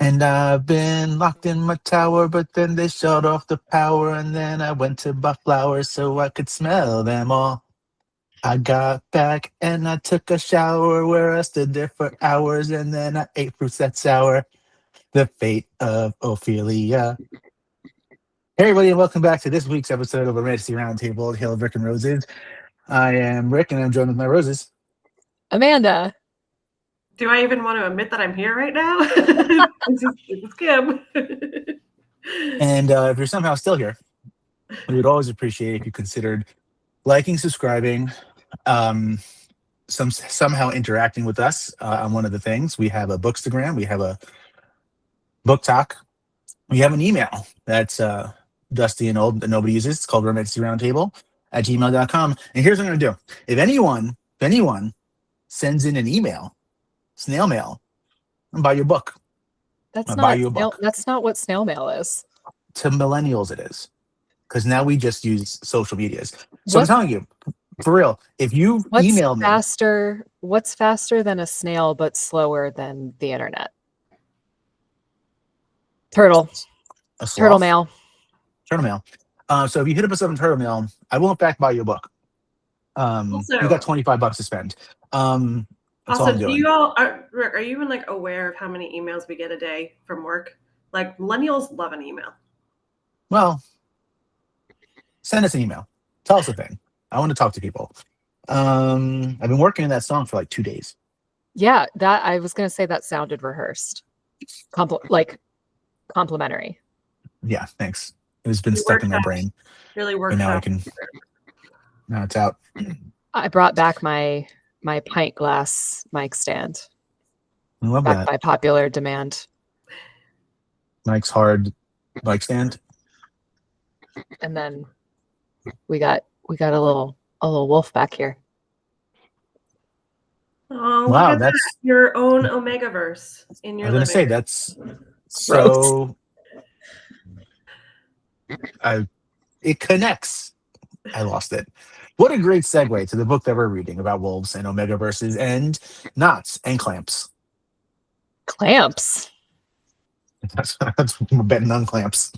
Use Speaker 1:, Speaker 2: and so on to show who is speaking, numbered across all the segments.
Speaker 1: And I've been locked in my tower, but then they shut off the power, and then I went to buy flowers so I could smell them all. I got back and I took a shower where I stood there for hours, and then I ate fruits that sour. The fate of Ophelia. Hey everybody, and welcome back to this week's episode of Romantasy Roundtable at Hill of Rick and Roses. I am Rick, and I'm joined with my roses.
Speaker 2: Amanda.
Speaker 3: Do I even want to admit that I'm here right now? This is Kim.
Speaker 1: And if you're somehow still here, we would always appreciate if you considered liking, subscribing, somehow interacting with us on one of the things. We have a Bookstagram, we have a Book Talk, we have an email that's dusty and old that nobody uses. It's called romantasyroundtable@gmail.com. And here's what I'm gonna do: if anyone sends in an email, snail mail, and buy your book.
Speaker 2: That's
Speaker 1: buy you a book.
Speaker 2: That's not what snail mail is.
Speaker 1: To millennials, it is, because now we just use social medias. So I'm telling you, for real, if you email me,
Speaker 2: what's faster than a snail but slower than the internet? Turtle mail.
Speaker 1: Turtle mail. So if you hit up us on Turtle mail, I will in fact buy you a book. You got $25 to spend. That's all I'm doing.
Speaker 3: Rick, are you even aware of how many emails we get a day from work? Like, millennials love an email.
Speaker 1: Well, send us an email. Tell us a thing. I want to talk to people. I've been working on that song for like 2 days.
Speaker 2: Yeah, that I was gonna say that sounded rehearsed. Complimentary.
Speaker 1: Yeah, thanks. It has been stuck in my brain.
Speaker 3: Really worked.
Speaker 1: And now now it's out.
Speaker 2: I brought back my pint glass mic stand.
Speaker 1: I love that.
Speaker 2: By popular demand.
Speaker 1: Mike's hard mic stand.
Speaker 2: And then we got a little wolf back here.
Speaker 3: Oh, wow, that's your own Omegaverse in your.
Speaker 1: I was gonna say that's so. It connects. I lost it. What a great segue to the book that we're reading about wolves and Omegaverses and knots and clamps.
Speaker 2: Clamps.
Speaker 1: That's I'm betting on clamps.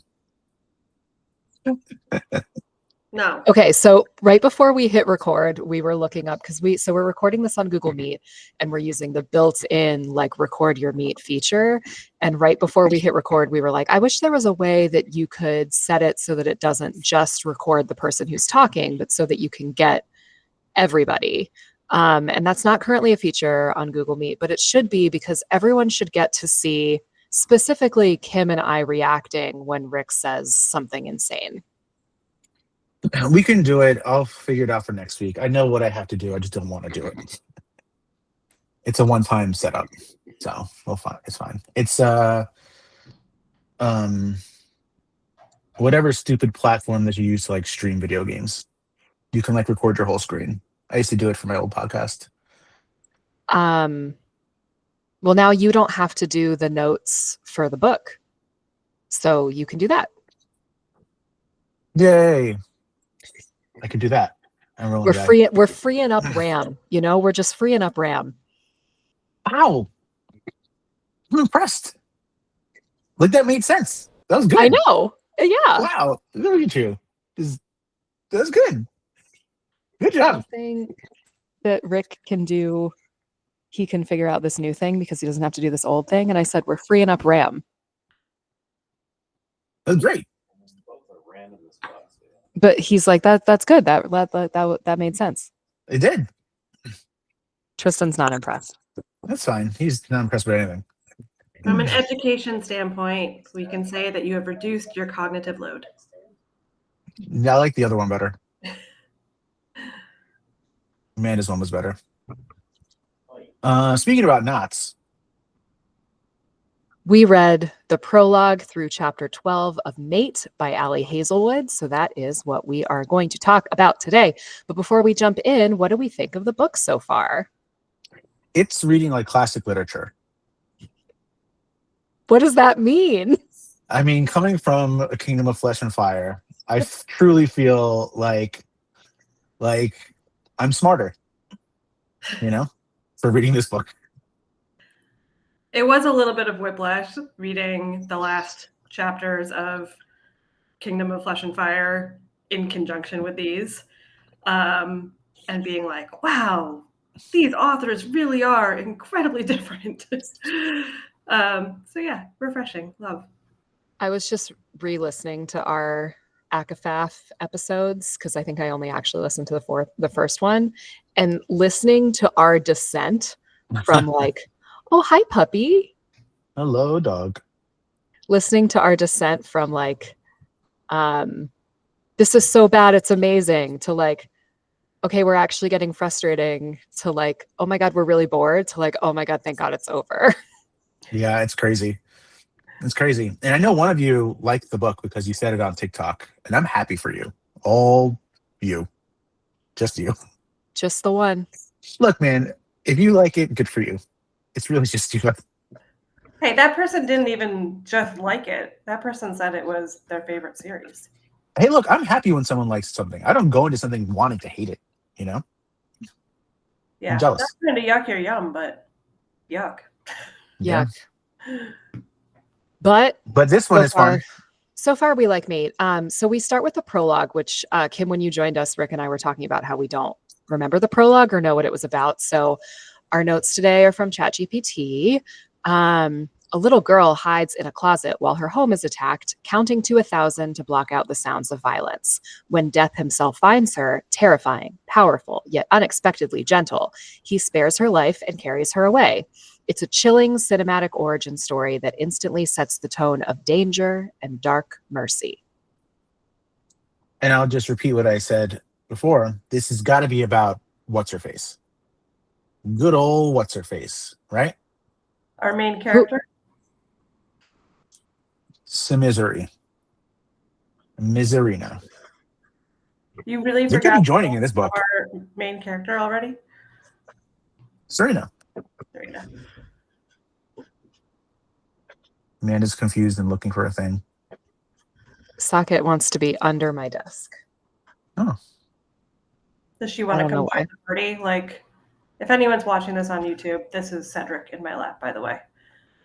Speaker 3: No.
Speaker 2: Okay, so right before we hit record, we were looking up because we're recording this on Google Meet and we're using the built-in record your meet feature. And right before we hit record, we were like, I wish there was a way that you could set it so that it doesn't just record the person who's talking, but so that you can get everybody. And that's not currently a feature on Google Meet, but it should be, because everyone should get to see specifically Kim and I reacting when Rick says something insane.
Speaker 1: We can do it. I'll figure it out for next week. I know what I have to do. I just don't want to do it. It's a one-time setup, so it's fine. It's whatever stupid platform that you use to stream video games. You can record your whole screen. I used to do it for my old podcast.
Speaker 2: Well, now you don't have to do the notes for the book, so you can do that.
Speaker 1: Yay! I could do that.
Speaker 2: We're freeing up RAM. We're just freeing up RAM.
Speaker 1: Wow! I'm impressed. That made sense. That was good.
Speaker 2: I know. Yeah.
Speaker 1: Wow! Look at you. That's good. Good job.
Speaker 2: Something that Rick can do. He can figure out this new thing because he doesn't have to do this old thing. And I said, we're freeing up RAM.
Speaker 1: That's great.
Speaker 2: But he's like, that's good. That made sense.
Speaker 1: It did.
Speaker 2: Tristan's not impressed.
Speaker 1: That's fine. He's not impressed with anything.
Speaker 3: From an education standpoint, we can say that you have reduced your cognitive load.
Speaker 1: Yeah, I like the other one better. Amanda's one was better. Speaking about knots.
Speaker 2: We read the prologue through chapter 12 of Mate by Hazelwood. So that is what we are going to talk about today. But before we jump in, what do we think of the book so far?
Speaker 1: It's reading like classic literature.
Speaker 2: What does that mean?
Speaker 1: I mean, coming from A Kingdom of Flesh and Fire, I truly feel like I'm smarter, for reading this book.
Speaker 3: It was a little bit of whiplash reading the last chapters of Kingdom of Flesh and Fire in conjunction with these, and being like, wow, these authors really are incredibly different. So yeah, refreshing. Love.
Speaker 2: I was just re-listening to our ACOFAF episodes because I think I only actually listened to the first one, and listening to our descent from like, oh, hi, puppy.
Speaker 1: Hello, dog.
Speaker 2: Listening to our descent from like, this is so bad, it's amazing, to like, okay, we're actually getting frustrating, to like, oh my God, we're really bored, to like, oh my God, thank God it's over.
Speaker 1: Yeah, it's crazy. It's crazy. And I know one of you liked the book because you said it on TikTok, and I'm happy for you. All you. Just you.
Speaker 2: Just the one.
Speaker 1: Look, man, if you like it, good for you. It's really just you.
Speaker 3: Hey, that person didn't even just like it. That person said it was their favorite series.
Speaker 1: Hey, look, I'm happy when someone likes something. I don't go into something wanting to hate it, you know?
Speaker 3: Yeah,
Speaker 1: I'm jealous.
Speaker 3: not trying to yuck your yum, but yuck.
Speaker 2: Yeah. But
Speaker 1: this one is fun.
Speaker 2: So far, we like Mate. So we start with the prologue, which Kim, when you joined us, Rick and I were talking about how we don't remember the prologue or know what it was about. So our notes today are from ChatGPT. A little girl hides in a closet while her home is attacked, counting to 1,000 to block out the sounds of violence. When Death himself finds her, terrifying, powerful, yet unexpectedly gentle, he spares her life and carries her away. It's a chilling cinematic origin story that instantly sets the tone of danger and dark mercy.
Speaker 1: And I'll just repeat what I said before. This has got to be about what's-her-face. Good old what's-her-face, right?
Speaker 3: Our main character?
Speaker 1: Misery. Miserina.
Speaker 3: You really
Speaker 1: They're
Speaker 3: forgot
Speaker 1: going to be joining in this book.
Speaker 3: our main character already?
Speaker 1: Serena.
Speaker 3: Serena.
Speaker 1: Amanda's confused and looking for a thing.
Speaker 2: Socket wants to be under my desk.
Speaker 1: Oh.
Speaker 3: Does she want to come join the party? Like, if anyone's watching this on YouTube, this is Cedric in my lap, by the way.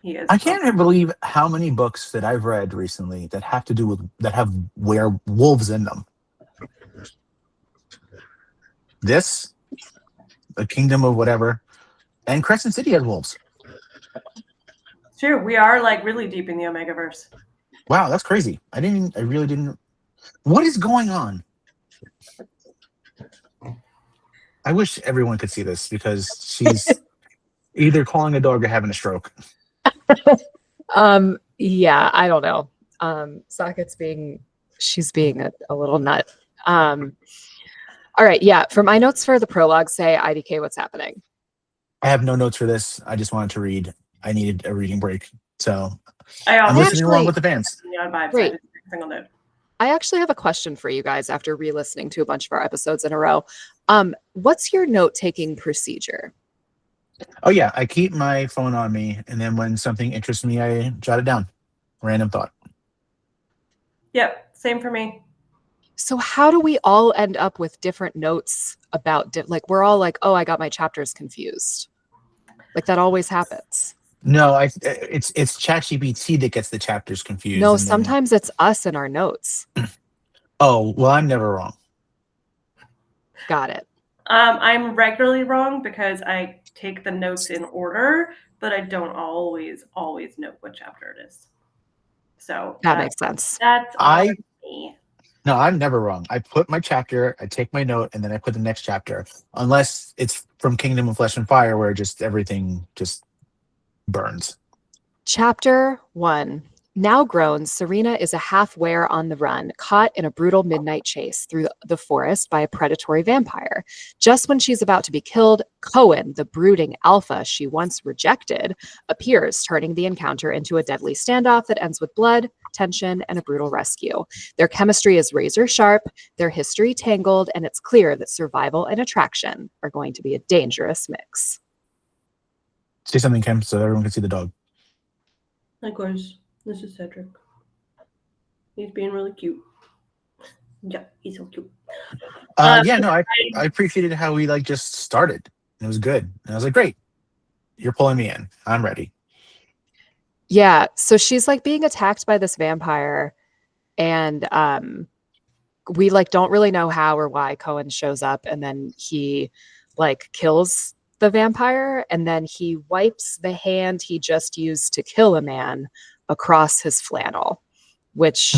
Speaker 3: He is.
Speaker 1: I can't believe how many books that I've read recently that have to do with, that have werewolves in them. This, The Kingdom of whatever, and Crescent City has wolves.
Speaker 3: It's true. We are like really deep in the Omegaverse.
Speaker 1: Wow, that's crazy. I really didn't. What is going on? I wish everyone could see this because she's either calling a dog or having a stroke.
Speaker 2: Yeah, I don't know. Socket's she's being a little nut. All right, yeah. For my notes for the prologue, say IDK, what's happening?
Speaker 1: I have no notes for this. I just wanted to read. I needed a reading break, so
Speaker 3: I'm
Speaker 1: listening along with the fans.
Speaker 3: Great. Single note.
Speaker 2: I actually have a question for you guys after re-listening to a bunch of our episodes in a row. What's your note-taking procedure?
Speaker 1: Oh yeah, I keep my phone on me, and then when something interests me, I jot it down. Random thought.
Speaker 3: Yep, same for me.
Speaker 2: So how do we all end up with different notes about like we're all like, oh, I got my chapters confused. Like that always happens.
Speaker 1: No, it's ChatGPT that gets the chapters confused.
Speaker 2: No, sometimes it's us in our notes.
Speaker 1: Oh, well, I'm never wrong.
Speaker 2: Got it.
Speaker 3: I'm regularly wrong because I take the notes in order, but I don't always note what chapter it is. So
Speaker 2: that makes sense.
Speaker 3: That's all me.
Speaker 1: No, I'm never wrong. I put my chapter, I take my note, and then I put the next chapter. Unless it's from Kingdom of Flesh and Fire, where just everything just burns.
Speaker 2: Chapter 1. Now grown, Serena is a half-were on the run, caught in a brutal midnight chase through the forest by a predatory vampire. Just when she's about to be killed, Koen, the brooding alpha she once rejected, appears, turning the encounter into a deadly standoff that ends with blood, tension, and a brutal rescue. Their chemistry is razor sharp, their history tangled, and it's clear that survival and attraction are going to be a dangerous mix.
Speaker 1: Say something, Kim, so everyone can see the dog.
Speaker 3: Of course. This is Cedric. He's being really cute. Yeah, he's so cute.
Speaker 1: Yeah, no, I appreciated how we just started. It was good. And I was like, great. You're pulling me in. I'm ready.
Speaker 2: Yeah. So she's like being attacked by this vampire, and we like don't really know how or why Koen shows up, and then he like kills the vampire, and then he wipes the hand he just used to kill a man across his flannel, which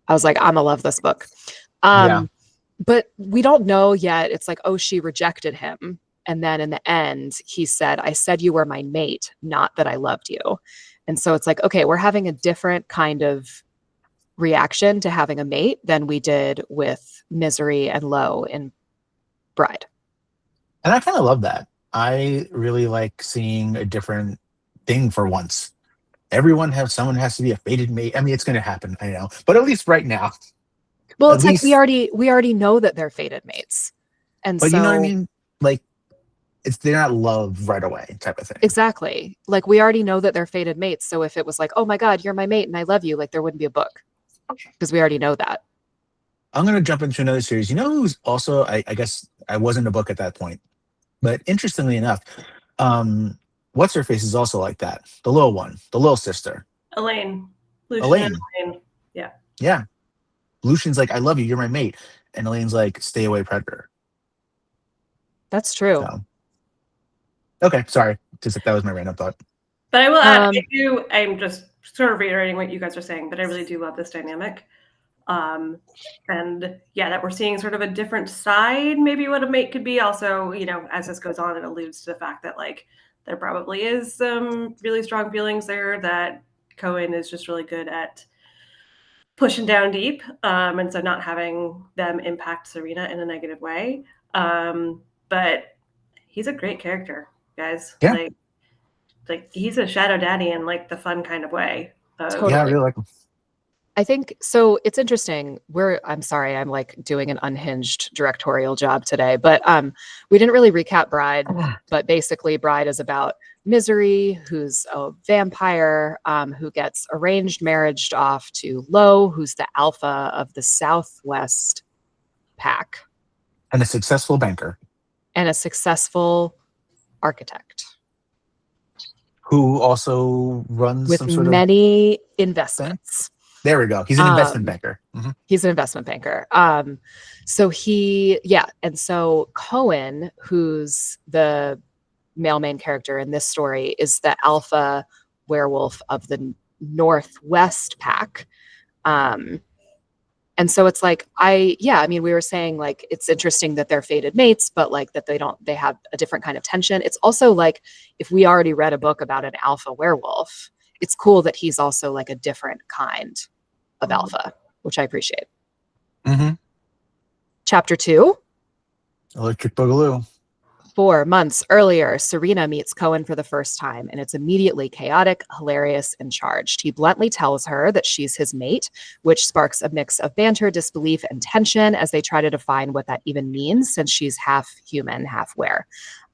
Speaker 2: I was like, I'm gonna love this book.
Speaker 1: Yeah.
Speaker 2: But we don't know yet. It's like, oh, she rejected him. And then in the end, he said, I said you were my mate, not that I loved you. And so it's like, okay, we're having a different kind of reaction to having a mate than we did with Misery and Low in Bride.
Speaker 1: And I kind of love that. I really like seeing a different thing for once. Someone has to be a fated mate. I mean, it's going to happen, I know, but at least right now,
Speaker 2: Well,
Speaker 1: at
Speaker 2: it's like
Speaker 1: least,
Speaker 2: we already know that they're fated mates. And
Speaker 1: but you know what I
Speaker 2: so
Speaker 1: mean? Like, they're not love right away type of thing.
Speaker 2: exactly. Like we already know that they're fated mates. So if it was like, oh my God, you're my mate and I love you, like there wouldn't be a book because we already know that.
Speaker 1: I'm going to jump into another series. You know who's also, I guess I wasn't a book at that point, but interestingly enough, what's her face is also like that. The little one, the little sister.
Speaker 3: Elaine. Lucian
Speaker 1: Elaine.
Speaker 3: and Elaine. Yeah.
Speaker 1: Yeah. Lucian's like, I love you. You're my mate. And Elaine's like, stay away, predator.
Speaker 2: That's true.
Speaker 1: So, okay. Sorry. Just that was my random thought.
Speaker 3: But I will add, I'm just sort of reiterating what you guys are saying, but I really do love this dynamic. And yeah, that we're seeing sort of a different side, maybe what a mate could be. Also, you know, as this goes on, it alludes to the fact that like there probably is some really strong feelings there that Koen is just really good at pushing down deep. And so not having them impact Serena in a negative way. But he's a great character, guys.
Speaker 1: Yeah.
Speaker 3: Like he's a shadow daddy in like the fun kind of way.
Speaker 2: Totally.
Speaker 1: Yeah, I really like him.
Speaker 2: I think so. It's interesting. I'm sorry, I'm like doing an unhinged directorial job today, but we didn't really recap Bride. But basically, Bride is about Misery, who's a vampire who gets arranged marriaged off to Low, who's the alpha of the Southwest pack,
Speaker 1: And a successful banker
Speaker 2: and a successful architect
Speaker 1: who also runs
Speaker 2: with
Speaker 1: some sort
Speaker 2: many investments.
Speaker 1: There we go. He's an investment banker. Mm-hmm.
Speaker 2: He's an investment banker. So and so Koen, who's the male main character in this story, is the alpha werewolf of the Northwest pack. And so it's like, I mean, we were saying like, it's interesting that they're fated mates, but like that they have a different kind of tension. It's also like, if we already read a book about an alpha werewolf, it's cool that he's also like a different kind of alpha, which I appreciate.
Speaker 1: Mm-hmm.
Speaker 2: Chapter 2.
Speaker 1: Electric Boogaloo.
Speaker 2: 4 months earlier, Serena meets Koen for the first time, and it's immediately chaotic, hilarious, and charged. He bluntly tells her that she's his mate, which sparks a mix of banter, disbelief, and tension as they try to define what that even means, since she's half human, half were.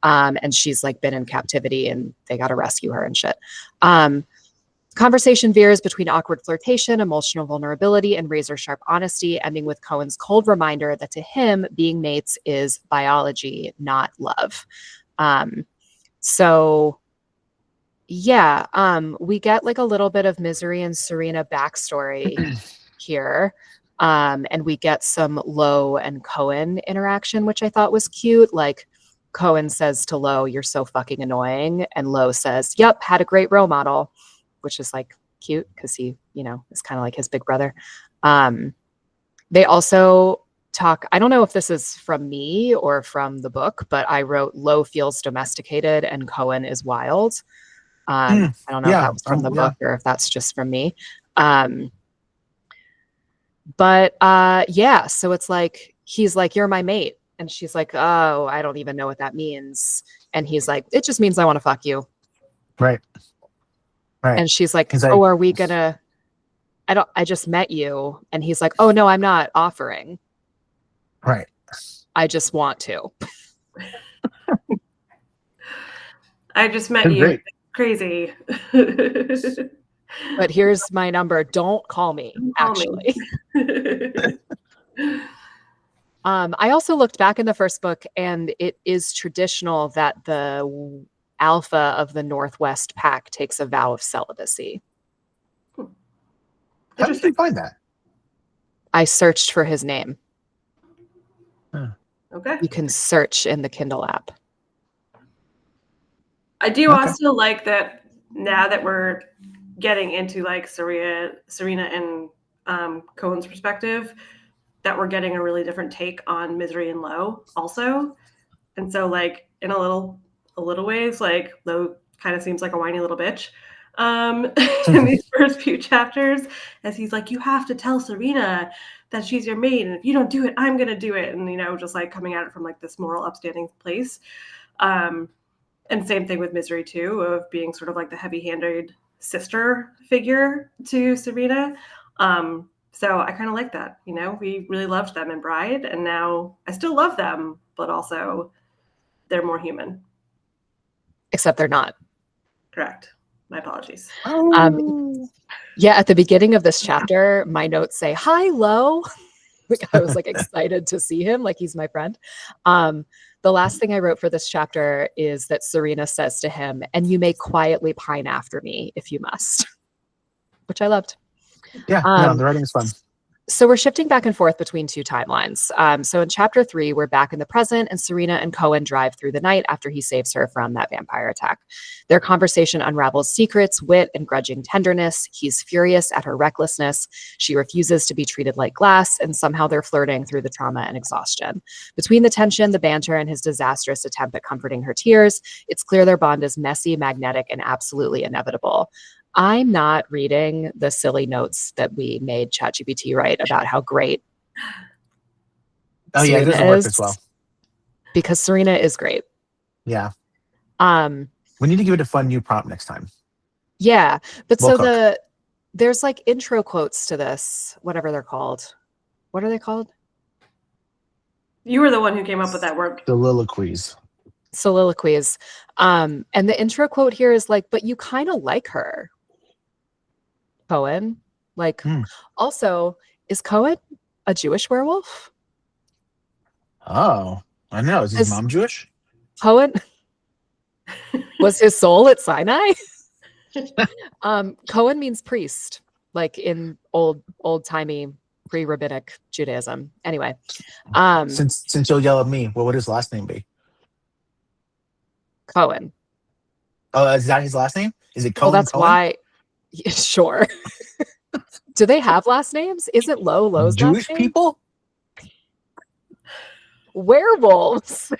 Speaker 2: And she's like been in captivity and they got to rescue her and shit. Conversation veers between awkward flirtation, emotional vulnerability, and razor-sharp honesty, ending with Koen's cold reminder that to him, being mates is biology, not love. We get like a little bit of Misery and Serena backstory here. And we get some Low and Koen interaction, which I thought was cute. Like Koen says to Low, "You're so fucking annoying." And Low says, "Yep, had a great role model," which is like cute because he, is kind of like his big brother. They also talk, I don't know if this is from me or from the book, but I wrote Low feels domesticated and Koen is wild. I don't know if that was from the book or if that's just from me. So it's like, he's like, "You're my mate." And she's like, "Oh, I don't even know what that means." And he's like, "It just means I want to fuck you."
Speaker 1: Right. Right.
Speaker 2: And she's like, "Oh, are we gonna, I just met you." And he's like, "Oh no, I'm not offering.
Speaker 1: Right.
Speaker 2: I just want to."
Speaker 3: I just met
Speaker 1: That's
Speaker 3: you.
Speaker 1: great.
Speaker 3: Crazy.
Speaker 2: But here's my number. Don't call me, actually. I also looked back in the first book, and it is traditional that the alpha of the Northwest Pack takes a vow of celibacy.
Speaker 1: How did you find that?
Speaker 2: I searched for his name.
Speaker 3: Okay.
Speaker 2: You can search in the Kindle app.
Speaker 3: I do also like that now that we're getting into like Serena and Koen's perspective, that we're getting a really different take on Misery and Low also. And so like in a little ways, like Low kind of seems like a whiny little bitch in these first few chapters, as he's like, you have to tell Serena that she's your maid, and if you don't do it, I'm gonna do it. And just like coming at it from like this moral upstanding place. And same thing with Misery too, of being sort of like the heavy-handed sister figure to Serena. So I kind of like that. We really loved them in Bride, and now I still love them, but also they're more human.
Speaker 2: Except they're not.
Speaker 3: Correct. My apologies.
Speaker 2: Yeah, at the beginning of this chapter, my notes say, hi, Lo. I was like excited to see him, like he's my friend. The last thing I wrote for this chapter is that Serena says to him, and you may quietly pine after me if you must, which I loved.
Speaker 1: Yeah, no, the writing is fun.
Speaker 2: So we're shifting back and forth between two timelines. So in chapter 3, we're back in the present, and Serena and Koen drive through the night after he saves her from that vampire attack. Their conversation unravels secrets, wit, and grudging tenderness. He's furious at her recklessness. She refuses to be treated like glass, and somehow they're flirting through the trauma and exhaustion. Between the tension, the banter, and his disastrous attempt at comforting her tears, it's clear their bond is messy, magnetic, and absolutely inevitable. I'm not reading the silly notes that we made ChatGPT write about how great
Speaker 1: Serena it doesn't work as well.
Speaker 2: Because Serena is great.
Speaker 1: Yeah. We need to give it a fun new prompt next time.
Speaker 2: Yeah. But so there's like intro quotes to this, whatever they're called. What are they called?
Speaker 3: You were the one who came up with that word.
Speaker 1: Soliloquies.
Speaker 2: And the intro quote here is like, but you kind of like her, Koen. Like, also, is Koen a Jewish werewolf?
Speaker 1: Oh, I know. Is his mom Jewish?
Speaker 2: Koen was his soul at Sinai. Koen means priest, like in old-timey pre-rabbinic Judaism. Anyway,
Speaker 1: since you'll yell at me, what would his last name be?
Speaker 2: Koen.
Speaker 1: Oh, is that his last name? Is it Koen?
Speaker 2: Well, that's
Speaker 1: Koen?
Speaker 2: why. Yeah, sure. Do they have last names? Isn't Lo's
Speaker 1: Jewish
Speaker 2: last name?
Speaker 1: people?
Speaker 2: Werewolves.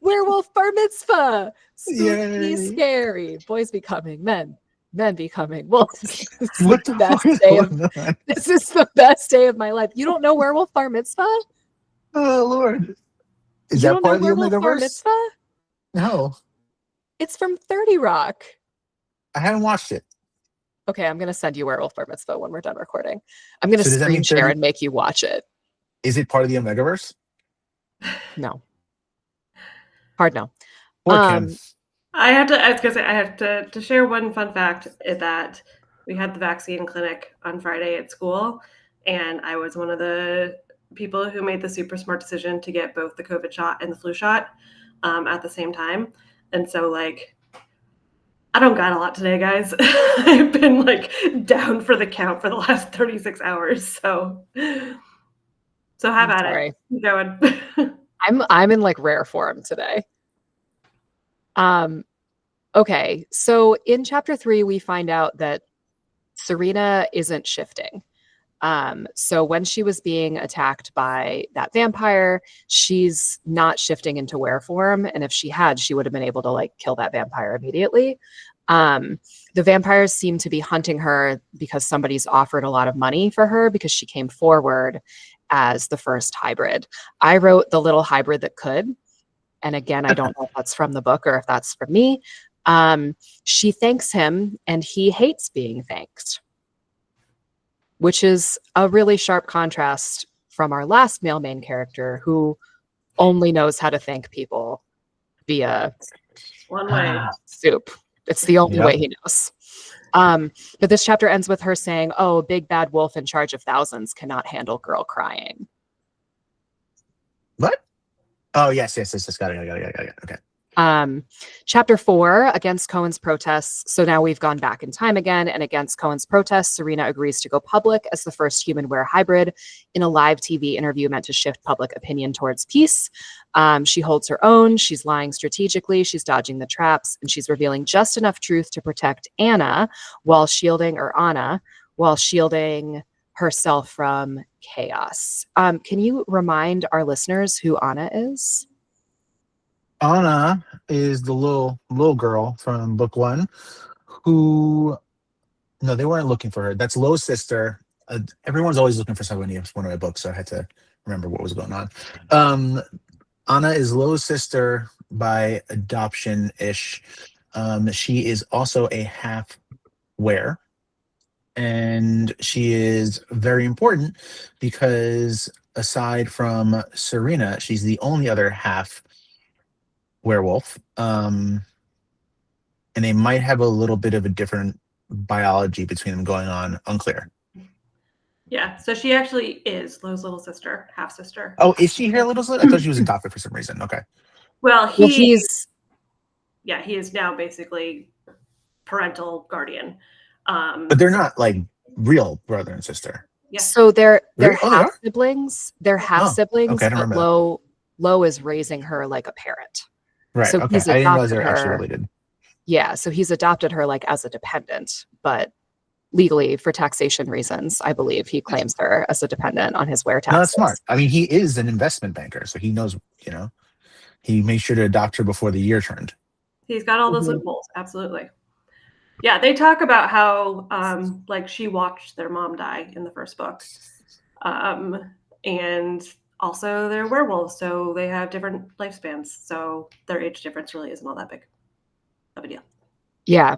Speaker 2: Werewolf bar mitzvah. Spooky,
Speaker 1: Yay.
Speaker 2: scary. Boys becoming men. Men becoming wolves.
Speaker 1: What the fuck is going on?
Speaker 2: This is the best day of my life. You don't know Werewolf bar mitzvah?
Speaker 1: Oh, Lord. Is
Speaker 2: You
Speaker 1: that
Speaker 2: don't
Speaker 1: part
Speaker 2: know
Speaker 1: of the
Speaker 2: Werewolf bar
Speaker 1: Omegaverse?
Speaker 2: mitzvah?
Speaker 1: No.
Speaker 2: It's from 30 Rock.
Speaker 1: I haven't watched it.
Speaker 2: Okay, I'm going to send you Werewolf bar mitzvah when we're done recording. I'm going to
Speaker 1: So does that mean
Speaker 2: screen share
Speaker 1: 30
Speaker 2: and make you watch it.
Speaker 1: Is it part of the Omegaverse?
Speaker 2: No. Hard no.
Speaker 1: Or Kim.
Speaker 3: I have to share one fun fact that we had the vaccine clinic on Friday at school, and I was one of the people who made the super smart decision to get both the COVID shot and the flu shot at the same time. And so like, I don't got a lot today, guys. I've been like down for the count for the last 36 hours. So have at it. Keep going.
Speaker 2: I'm in like rare form today. Okay, so in chapter 3, we find out that Serena isn't shifting. So when she was being attacked by that vampire, she's not shifting into were form. And if she had, she would have been able to like kill that vampire immediately. The vampires seem to be hunting her because somebody's offered a lot of money for her because she came forward as the first hybrid. I wrote the little hybrid that could. And again, I don't know if that's from the book or if that's from me. She thanks him and he hates being thanked, which is a really sharp contrast from our last male main character who only knows how to thank people via
Speaker 3: one way
Speaker 2: soup. It's the only way he knows. But this chapter ends with her saying, oh, big bad wolf in charge of thousands cannot handle girl crying.
Speaker 1: What? Oh, yes. Got it. Okay.
Speaker 2: Chapter 4, against Koen's protests. So now we've gone back in time again, and against Koen's protests, Serena agrees to go public as the first human-were hybrid in a live TV interview meant to shift public opinion towards peace. She holds her own. She's lying strategically. She's dodging the traps, and she's revealing just enough truth to protect Anna while shielding herself from chaos. Can you remind our listeners who Anna is?
Speaker 1: Anna is the little girl from book 1 who, no, they weren't looking for her. That's Lo's sister. Everyone's always looking for somebody in one of my books, so I had to remember what was going on. Anna is Lo's sister by adoption-ish. She is also a half-were, and she is very important because aside from Serena, she's the only other half werewolf, and they might have a little bit of a different biology between them going on. Unclear.
Speaker 3: Yeah, so she actually is Lo's little sister, half sister.
Speaker 1: Oh, is she her little sister? I thought she was adopted for some reason. Okay.
Speaker 3: Well,
Speaker 2: Well,
Speaker 3: he is now basically parental guardian.
Speaker 1: But they're not like real brother and sister.
Speaker 3: Yeah.
Speaker 2: So they're
Speaker 1: Really? Oh, they
Speaker 2: half
Speaker 1: are?
Speaker 2: siblings. They're half siblings,
Speaker 1: okay, I don't
Speaker 2: but
Speaker 1: remember
Speaker 2: Lo is raising her like a parent.
Speaker 1: Right.
Speaker 2: So
Speaker 1: Okay.
Speaker 2: he's
Speaker 1: I didn't realize
Speaker 2: adopted
Speaker 1: they were actually
Speaker 2: her.
Speaker 1: related.
Speaker 2: Yeah, so he's adopted her like as a dependent, but legally for taxation reasons, I believe he claims her as a dependent on his were taxes.
Speaker 1: No, that's smart. I mean, he is an investment banker, so he knows, he made sure to adopt her before the year turned.
Speaker 3: He's got all those loopholes. Absolutely. Yeah, they talk about how like she watched their mom die in the first book. And also they're werewolves, so they have different lifespans. So their age difference really isn't all that big of a deal.
Speaker 2: Yeah.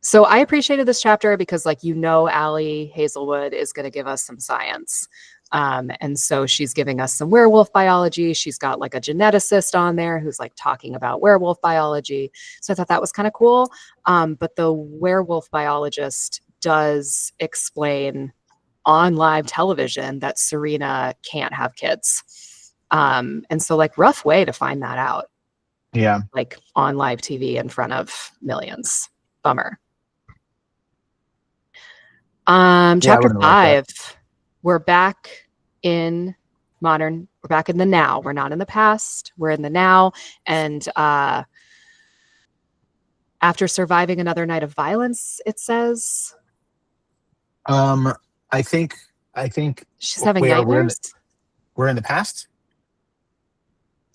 Speaker 2: So I appreciated this chapter because Allie Hazelwood is going to give us some science. And so she's giving us some werewolf biology. She's got like a geneticist on there who's like talking about werewolf biology. So I thought that was kind of cool. But the werewolf biologist does explain on live television that Serena can't have kids. And so rough way to find that out.
Speaker 1: Yeah.
Speaker 2: Like on live TV in front of millions. Bummer. Chapter 5. We're back in modern. We're back in the now. We're not in the past. We're in the now. And after surviving another night of violence, it says.
Speaker 1: I think
Speaker 2: she's having nightmares.
Speaker 1: We're in the past.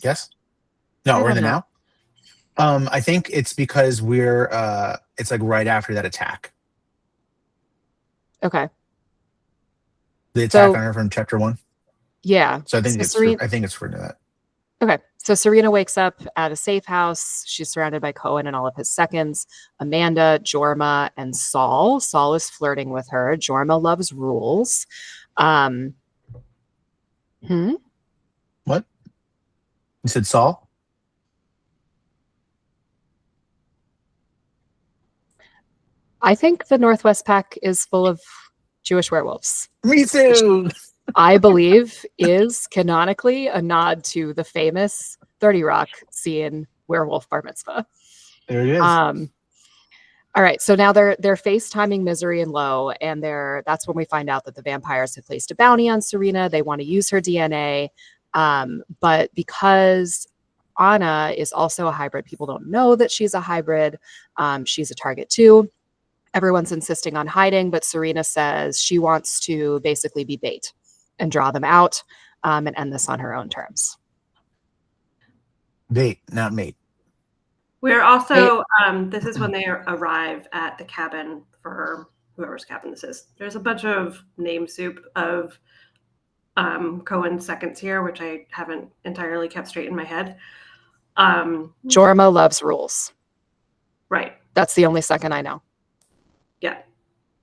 Speaker 1: Yes. No, we're in the now. I think it's because we're it's like right after that attack.
Speaker 2: Okay.
Speaker 1: The attack on her from chapter 1.
Speaker 2: Yeah.
Speaker 1: So I think it's for that.
Speaker 2: Okay. So Serena wakes up at a safe house. She's surrounded by Koen and all of his seconds, Amanda, Jorma, and Saul. Saul is flirting with her. Jorma loves rules.
Speaker 1: What? You said Saul?
Speaker 2: I think the Northwest Pack is full of Jewish werewolves.
Speaker 1: Me too.
Speaker 2: I believe is canonically a nod to the famous 30 Rock scene Werewolf Bar Mitzvah.
Speaker 1: There it is.
Speaker 2: All right, so now they're FaceTiming Misery and Lo, and that's when we find out that the vampires have placed a bounty on Serena. They want to use her DNA, but because Anna is also a hybrid, people don't know that she's a hybrid. She's a target too. Everyone's insisting on hiding, but Serena says she wants to basically be bait and draw them out and end this on her own terms.
Speaker 1: Bait, not mate.
Speaker 3: We're also, this is when they arrive at the cabin for whoever's cabin this is. There's a bunch of name soup of Koen seconds here, which I haven't entirely kept straight in my head.
Speaker 2: Jorma loves rules.
Speaker 3: Right.
Speaker 2: That's the only second I know.
Speaker 3: Yeah.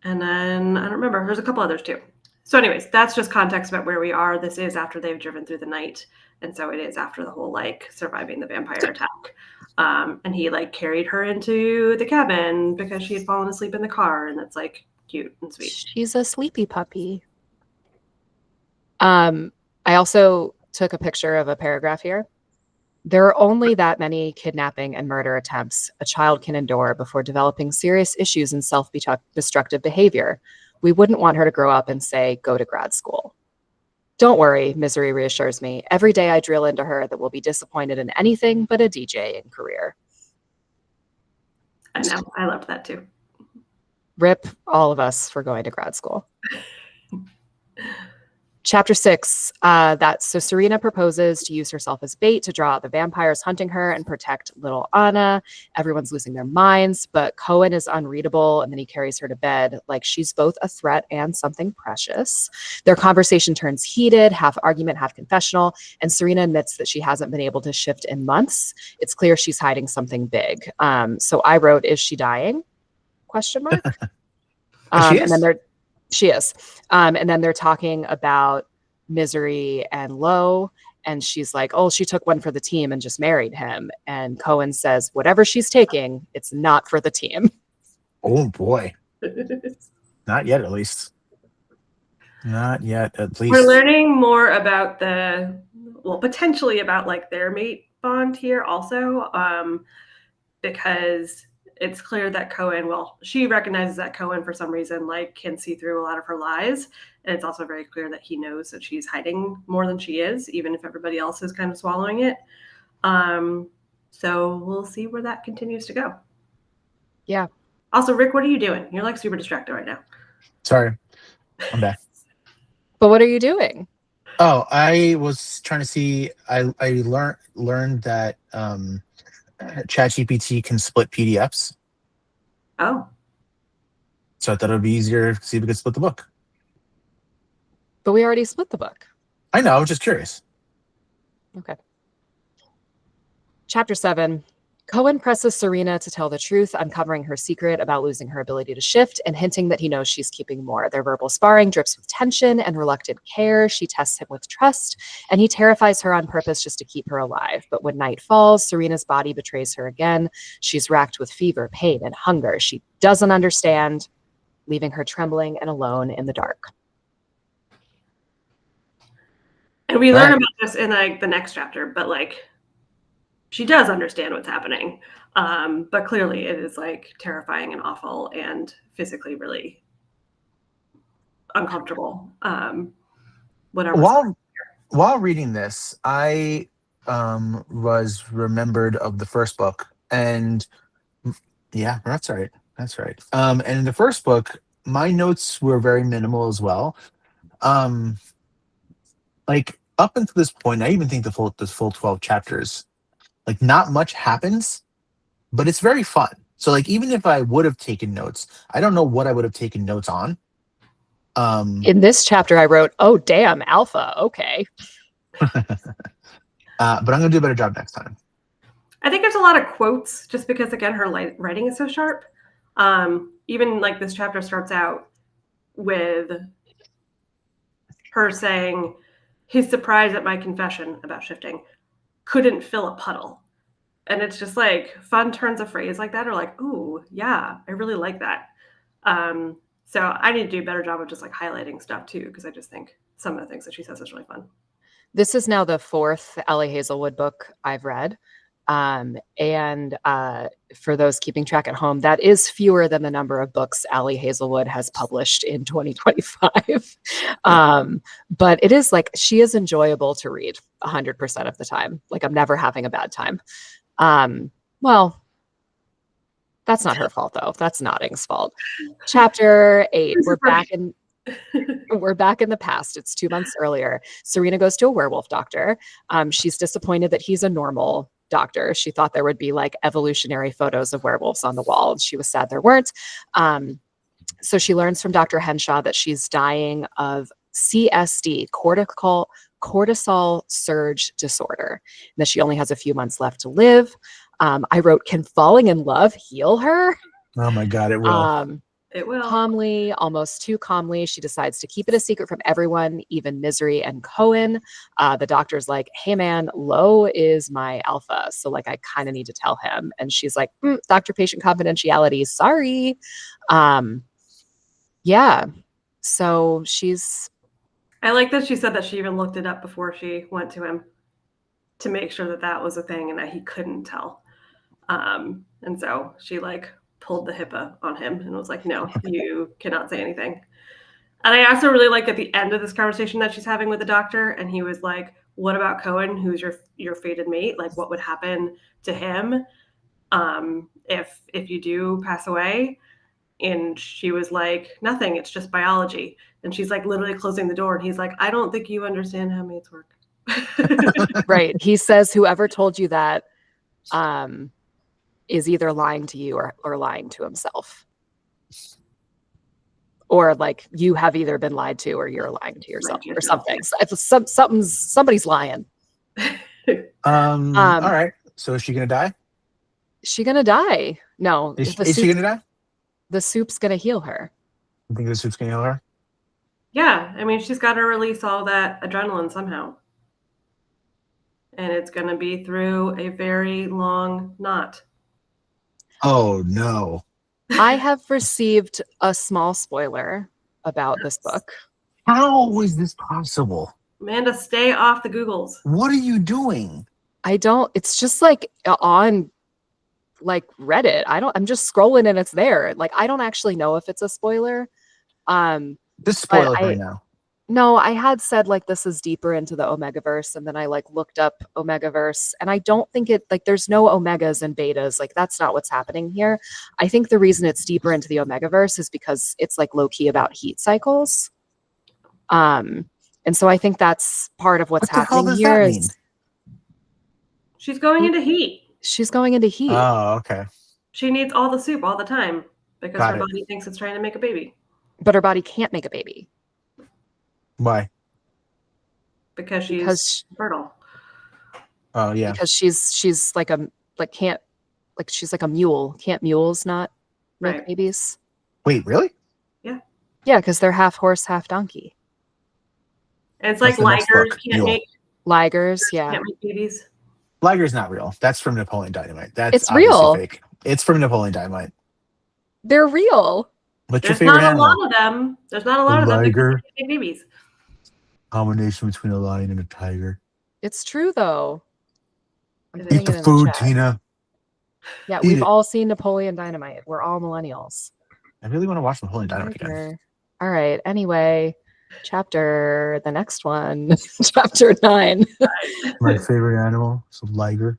Speaker 3: And then I don't remember. There's a couple others too. So anyways, that's just context about where we are. This is after they've driven through the night. And so it is after the whole surviving the vampire attack. And he carried her into the cabin because she had fallen asleep in the car. And that's cute and sweet.
Speaker 2: She's a sleepy puppy. I also took a picture of a paragraph here. There are only that many kidnapping and murder attempts a child can endure before developing serious issues and self-destructive behavior. We wouldn't want her to grow up and say, go to grad school. Don't worry, Misery reassures me. Every day I drill into her that we'll be disappointed in anything but a DJing career.
Speaker 3: I know. I loved that too.
Speaker 2: Rip all of us for going to grad school. Chapter 6, so Serena proposes to use herself as bait to draw out the vampires hunting her and protect little Anna. Everyone's losing their minds, but Koen is unreadable, and then he carries her to bed like she's both a threat and something precious. Their conversation turns heated, half argument, half confessional, and Serena admits that she hasn't been able to shift in months. It's clear she's hiding something big. So I wrote, is she dying? Question mark.
Speaker 1: She
Speaker 2: And
Speaker 1: is.
Speaker 2: then she is. And then they're talking about Misery and Lo. And she's like, oh, she took one for the team and just married him. And Koen says, whatever she's taking, it's not for the team.
Speaker 1: Oh, boy. Not yet, at least. Not yet, at least.
Speaker 3: We're learning more about potentially about like their mate bond here also, because it's clear that Koen, she recognizes that Koen for some reason like can see through a lot of her lies, and it's also very clear that he knows that she's hiding more than she is, even if everybody else is kind of swallowing it. So we'll see where that continues to go.
Speaker 2: Yeah.
Speaker 3: Also, Rick, what are you doing? You're like super distracted right now.
Speaker 1: Sorry, I'm back.
Speaker 2: But what are you doing?
Speaker 1: Oh, I was trying to see. I learned that ChatGPT can split PDFs.
Speaker 3: Oh.
Speaker 1: So I thought it would be easier to see if we could split the book.
Speaker 2: But we already split the book.
Speaker 1: I know. I was just curious.
Speaker 2: Okay. Chapter 7. Koen presses Serena to tell the truth, uncovering her secret about losing her ability to shift and hinting that he knows she's keeping more. Their verbal sparring drips with tension and reluctant care. She tests him with trust, and he terrifies her on purpose just to keep her alive. But when night falls, Serena's body betrays her again. She's racked with fever, pain, and hunger. She doesn't understand, leaving her trembling and alone in the dark.
Speaker 3: And we learn about this in like the next chapter, but like she does understand what's happening. But clearly it is like terrifying and awful and physically really uncomfortable.
Speaker 1: While reading this, I was remembered of the first book, and yeah, that's right. That's right. And in the first book, my notes were very minimal as well. Like up until this point, I even think the full 12 chapters, like not much happens, but it's very fun. So like even if I would have taken notes, I don't know what I would have taken notes on.
Speaker 2: In this chapter, I wrote, oh, damn, Alpha. Okay.
Speaker 1: But I'm going to do a better job next time.
Speaker 3: I think there's a lot of quotes just because, again, her writing is so sharp. Even like this chapter starts out with her saying, his surprise at my confession about shifting couldn't fill a puddle. And it's just like fun turns of phrase like that are like, ooh, yeah, I really like that. So I need to do a better job of just like highlighting stuff too, because I just think some of the things that she says is really fun.
Speaker 2: This is now the 4th Ellie Hazelwood book I've read. And for those keeping track at home, that is fewer than the number of books Allie Hazelwood has published in 2025. But it is like, she is enjoyable to read 100% of the time. Like I'm never having a bad time. Well, that's not her fault though. That's Notting's fault. Chapter 8, we're back in the past. It's 2 months earlier. Serena goes to a werewolf doctor. She's disappointed that he's a normal doctor. She thought there would be like evolutionary photos of werewolves on the wall, and she was sad there weren't. So she learns from Dr. Henshaw that she's dying of CSD, cortisol surge disorder, and that she only has a few months left to live. I wrote, can falling in love heal her?
Speaker 1: Oh my God, it will.
Speaker 3: It will.
Speaker 2: Calmly, almost too calmly, she decides to keep it a secret from everyone, even Misery and Koen. The doctor's like, hey man, Lo is my alpha, so like I kind of need to tell him. And she's like, doctor-patient confidentiality, sorry. Yeah, so she's...
Speaker 3: I like that she said that she even looked it up before she went to him. to make sure that that was a thing and that he couldn't tell. And so she like pulled the HIPAA on him and was like, no, you cannot say anything. And I also really like at the end of this conversation that she's having with the doctor, and he was like, what about Koen, who's your fated mate? Like, what would happen to him if you do pass away? And she was like, nothing, it's just biology. And she's like literally closing the door, and he's like, I don't think you understand how mates work.
Speaker 2: Right. He says whoever told you that is either lying to you or lying to himself. Or like you have either been lied to or you're lying to yourself or something. So somebody's lying.
Speaker 1: All right. So is she gonna die?
Speaker 2: Is she gonna die? No.
Speaker 1: Is she gonna die?
Speaker 2: The soup's gonna heal her.
Speaker 1: You think the soup's gonna heal her?
Speaker 3: Yeah, I mean, she's got to release all that adrenaline somehow. And it's going to be through a very long knot.
Speaker 1: Oh, no.
Speaker 2: I have received a small spoiler about this book.
Speaker 1: How is this possible?
Speaker 3: Amanda, stay off the Googles.
Speaker 1: What are you doing?
Speaker 2: It's just like on like Reddit. I'm just scrolling and it's there. Like, I don't actually know if it's a spoiler.
Speaker 1: Just spoil it right now.
Speaker 2: No, I had said like this is deeper into the Omegaverse, and then I like looked up Omegaverse, and I don't think it like there's no Omegas and Betas. Like that's not what's happening here. I think the reason it's deeper into the Omegaverse is because it's like low key about heat cycles. And so I think that's part of what's happening here. Is
Speaker 3: she's going into heat.
Speaker 2: She's going into heat.
Speaker 1: Oh, okay.
Speaker 3: She needs all the soup all the time because her body thinks it's trying to make a baby.
Speaker 2: But her body can't make a baby.
Speaker 1: Why?
Speaker 3: Because she's fertile.
Speaker 1: Oh yeah.
Speaker 2: Because she's like she's like a mule. Can't mules not make babies?
Speaker 1: Wait, really?
Speaker 3: Yeah.
Speaker 2: Yeah, because they're half horse, half donkey.
Speaker 3: And it's like ligers can't make
Speaker 2: ligers, yeah.
Speaker 3: Can't make babies.
Speaker 1: Liger's not real. That's from Napoleon Dynamite. That's
Speaker 2: real.
Speaker 1: Fake. It's from Napoleon Dynamite.
Speaker 2: They're real.
Speaker 1: What's your favorite animal?
Speaker 3: There's not a lot of them. There's not a lot of them.
Speaker 1: Liger.
Speaker 3: Make babies.
Speaker 1: Combination between a lion and a tiger.
Speaker 2: It's true though.
Speaker 1: Eat the food, Tina.
Speaker 2: Yeah, we've all seen Napoleon Dynamite. We're all millennials.
Speaker 1: I really want to watch Napoleon Dynamite again.
Speaker 2: All right. Anyway, the next one, chapter 9.
Speaker 1: My favorite animal is a liger.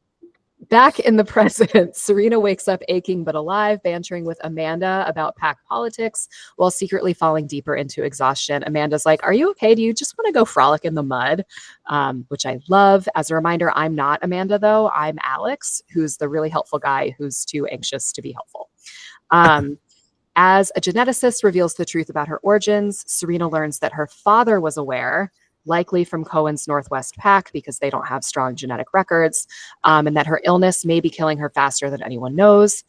Speaker 2: Back in the present, Serena wakes up aching but alive, bantering with Amanda about pack politics while secretly falling deeper into exhaustion. Amanda's like, are you okay? Do you just want to go frolic in the mud? Which I love. As a reminder, I'm not Amanda, though. I'm Alex, who's the really helpful guy who's too anxious to be helpful. As a geneticist reveals the truth about her origins, Serena learns that her father was aware, likely from Koen's Northwest Pack because they don't have strong genetic records, and that her illness may be killing her faster than anyone knows.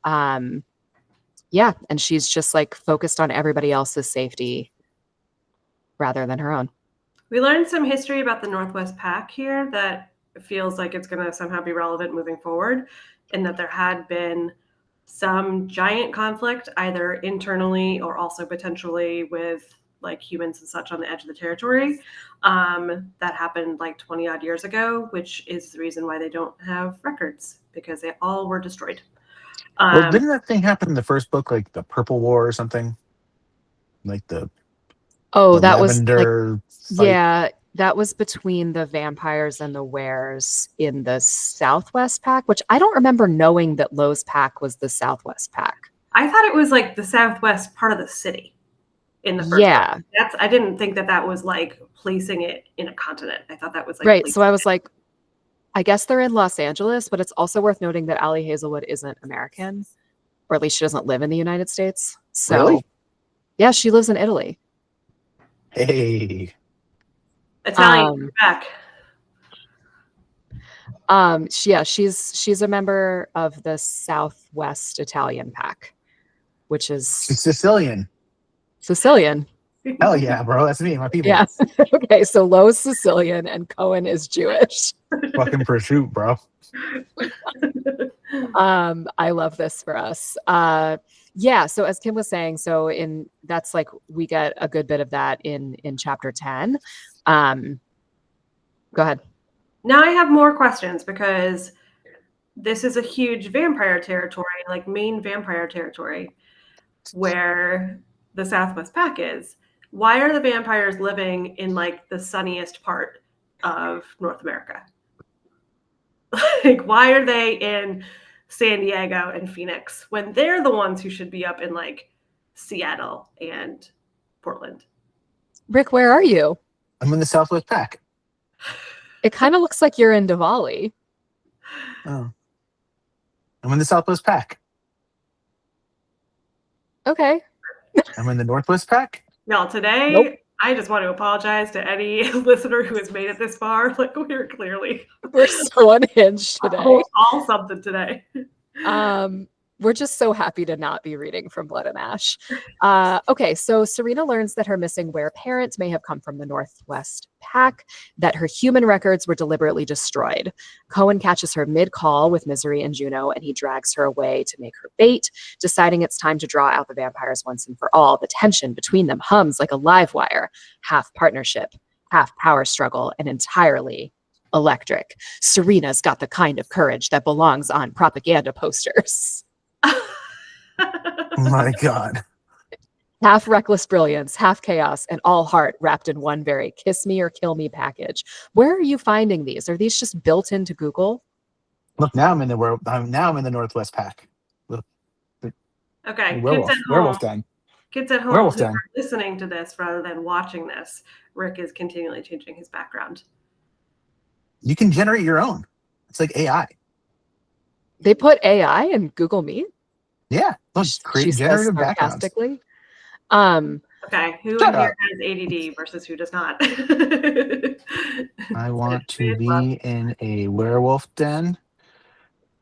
Speaker 2: And she's just like focused on everybody else's safety rather than her own.
Speaker 3: We learned some history about the Northwest Pack here that feels like it's going to somehow be relevant moving forward, and that there had been some giant conflict either internally or also potentially with like humans and such on the edge of the territory that happened like 20 odd years ago, which is the reason why they don't have records because they all were destroyed.
Speaker 1: Well, didn't that thing happen in the first book, like the Purple War or something? Like that was like,
Speaker 2: yeah, that was between the vampires and the weres in the Southwest Pack, which I don't remember knowing that Lowe's Pack was the Southwest Pack.
Speaker 3: I thought it was like the Southwest part of the city. In the first one. I didn't think that was like placing it in a continent. I thought that was like
Speaker 2: right. So I was like, I guess they're in Los Angeles, but it's also worth noting that Allie Hazelwood isn't American, or at least she doesn't live in the United States. So
Speaker 1: really?
Speaker 2: Yeah, she lives in Italy.
Speaker 1: Hey.
Speaker 3: Italian back.
Speaker 2: She's a member of the Southwest Italian Pack, which is
Speaker 1: Sicilian. Hell yeah, bro. That's me, my people.
Speaker 2: Yeah. Okay, so Lowe's Sicilian and Koen is Jewish.
Speaker 1: Fucking prosciutto, bro.
Speaker 2: I love this for us. So as Kim was saying, that's like we get a good bit of that in chapter 10. Go ahead.
Speaker 3: Now I have more questions because this is a huge vampire territory, like main vampire territory, where the Southwest Pack is. Why are the vampires living in like the sunniest part of North America? Like, why are they in San Diego and Phoenix when they're the ones who should be up in like Seattle and Portland?
Speaker 2: Rick, where are you?
Speaker 1: I'm in the Southwest Pack.
Speaker 2: It kind of looks like you're in Diwali.
Speaker 1: Oh. I'm in the Southwest Pack.
Speaker 2: Okay.
Speaker 1: I'm in the Northwest Pack.
Speaker 3: Y'all, today,
Speaker 2: Nope.
Speaker 3: I just want to apologize to any listener who has made it this far. Like, we're clearly
Speaker 2: We're so unhinged today.
Speaker 3: all something today.
Speaker 2: We're just so happy to not be reading from Blood and Ash. Okay, so Serena learns that her missing were-parent may have come from the Northwest Pack, that her human records were deliberately destroyed. Koen catches her mid-call with Misery and Juno, and he drags her away to make her bait, deciding it's time to draw out the vampires once and for all. The tension between them hums like a live wire, half partnership, half power struggle, and entirely electric. Serena's got the kind of courage that belongs on propaganda posters.
Speaker 1: My God.
Speaker 2: Half reckless brilliance, half chaos, and all heart wrapped in one very kiss me or kill me package. Where are you finding these? Are these just built into Google?
Speaker 1: Look, now I'm in the world. Now I'm in the Northwest Pack. Look,
Speaker 3: Okay,
Speaker 1: werewolf den.
Speaker 3: Kids at home
Speaker 1: Werewolf
Speaker 3: who
Speaker 1: den.
Speaker 3: are listening to this rather than watching this, Rick is continually changing his background.
Speaker 1: You can generate your own. It's like AI.
Speaker 2: They put AI in Google Meet?
Speaker 1: Yeah. Look,
Speaker 2: She
Speaker 1: create
Speaker 2: says
Speaker 1: generative backgrounds.
Speaker 2: sarcastically.
Speaker 3: Okay, who
Speaker 1: Shut
Speaker 3: in here
Speaker 1: up.
Speaker 3: has ADD versus who does not?
Speaker 1: I want to be in a werewolf den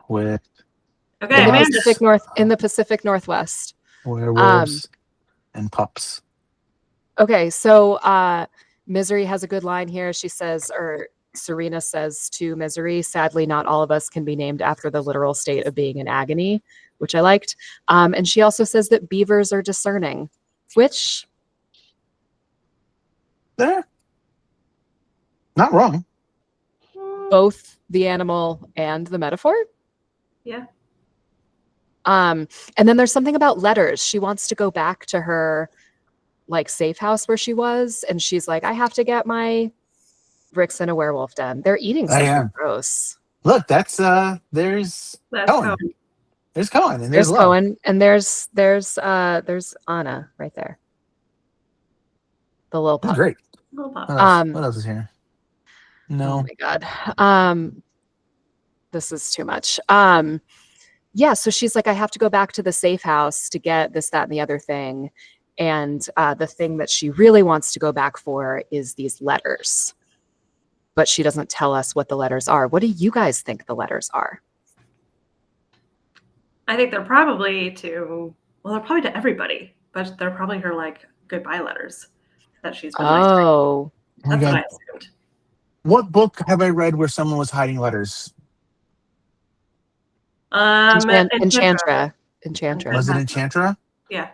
Speaker 1: with
Speaker 3: Okay,
Speaker 2: in the
Speaker 3: Amanda.
Speaker 2: Pacific Northwest.
Speaker 1: werewolves and pups.
Speaker 2: Okay, so Misery has a good line here. She says, or Serena says to Misery, sadly, not all of us can be named after the literal state of being in agony, which I liked. And she also says that beavers are discerning, which...
Speaker 1: They're not wrong.
Speaker 2: both the animal and the metaphor.
Speaker 3: Yeah.
Speaker 2: And then there's something about letters. She wants to go back to her like safe house where she was, and she's like, I have to get my Rick's in a werewolf den. They're eating something gross.
Speaker 1: Look, that's there's Koen.
Speaker 3: Koen.
Speaker 1: There's Koen and
Speaker 2: There's
Speaker 1: Love.
Speaker 2: Koen, and there's Anna right there. The little
Speaker 1: That's
Speaker 2: pup.
Speaker 1: great.
Speaker 3: Little pup.
Speaker 1: What else is here? No.
Speaker 2: Oh my God. This is too much. Yeah, so she's like, I have to go back to the safe house to get this, that, and the other thing. And the thing that she really wants to go back for is these letters. But she doesn't tell us what the letters are. What do you guys think the letters are?
Speaker 3: I think they're probably they're probably to everybody, but they're probably her like goodbye letters that she's been like.
Speaker 2: Oh.
Speaker 3: That's what I assumed.
Speaker 1: What book have I read where someone was hiding letters?
Speaker 2: Enchantra.
Speaker 1: Was it Enchantra?
Speaker 3: Yeah.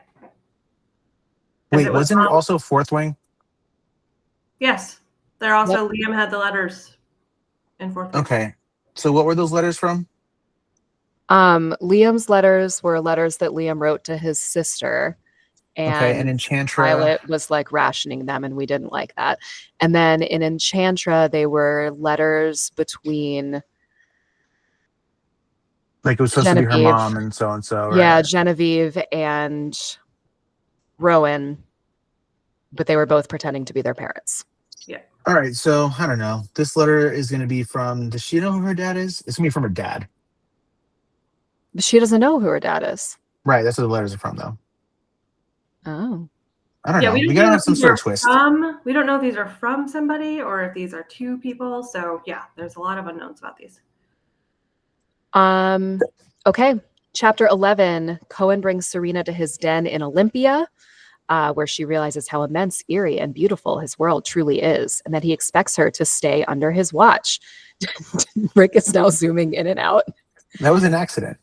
Speaker 1: Wait, wasn't it also Fourth Wing?
Speaker 3: Yes. They're also Liam had the letters in Fourth Wing.
Speaker 1: Okay. So what were those letters from?
Speaker 2: Liam's letters were letters that Liam wrote to his sister. And
Speaker 1: Enchantra.
Speaker 2: Violet was like rationing them, and we didn't like that. And then in Enchantra, they were letters between.
Speaker 1: Like it was supposed to be her mom and so. Right?
Speaker 2: Yeah, Genevieve and Rowan, but they were both pretending to be their parents.
Speaker 3: Yeah.
Speaker 1: All right, so I don't know. This letter is going to be from. Does she know who her dad is? It's going to be from her dad.
Speaker 2: But she doesn't know who her dad is.
Speaker 1: Right, that's what the letters are from, though.
Speaker 2: Oh.
Speaker 1: I don't know. We gotta have some sort of twist.
Speaker 3: We don't know if these are from somebody or if these are two people. So yeah, there's a lot of unknowns about these.
Speaker 2: Okay. Chapter 11, Koen brings Serena to his den in Olympia, where she realizes how immense, eerie, and beautiful his world truly is, and that he expects her to stay under his watch. Rick is now zooming in and out.
Speaker 1: That was an accident.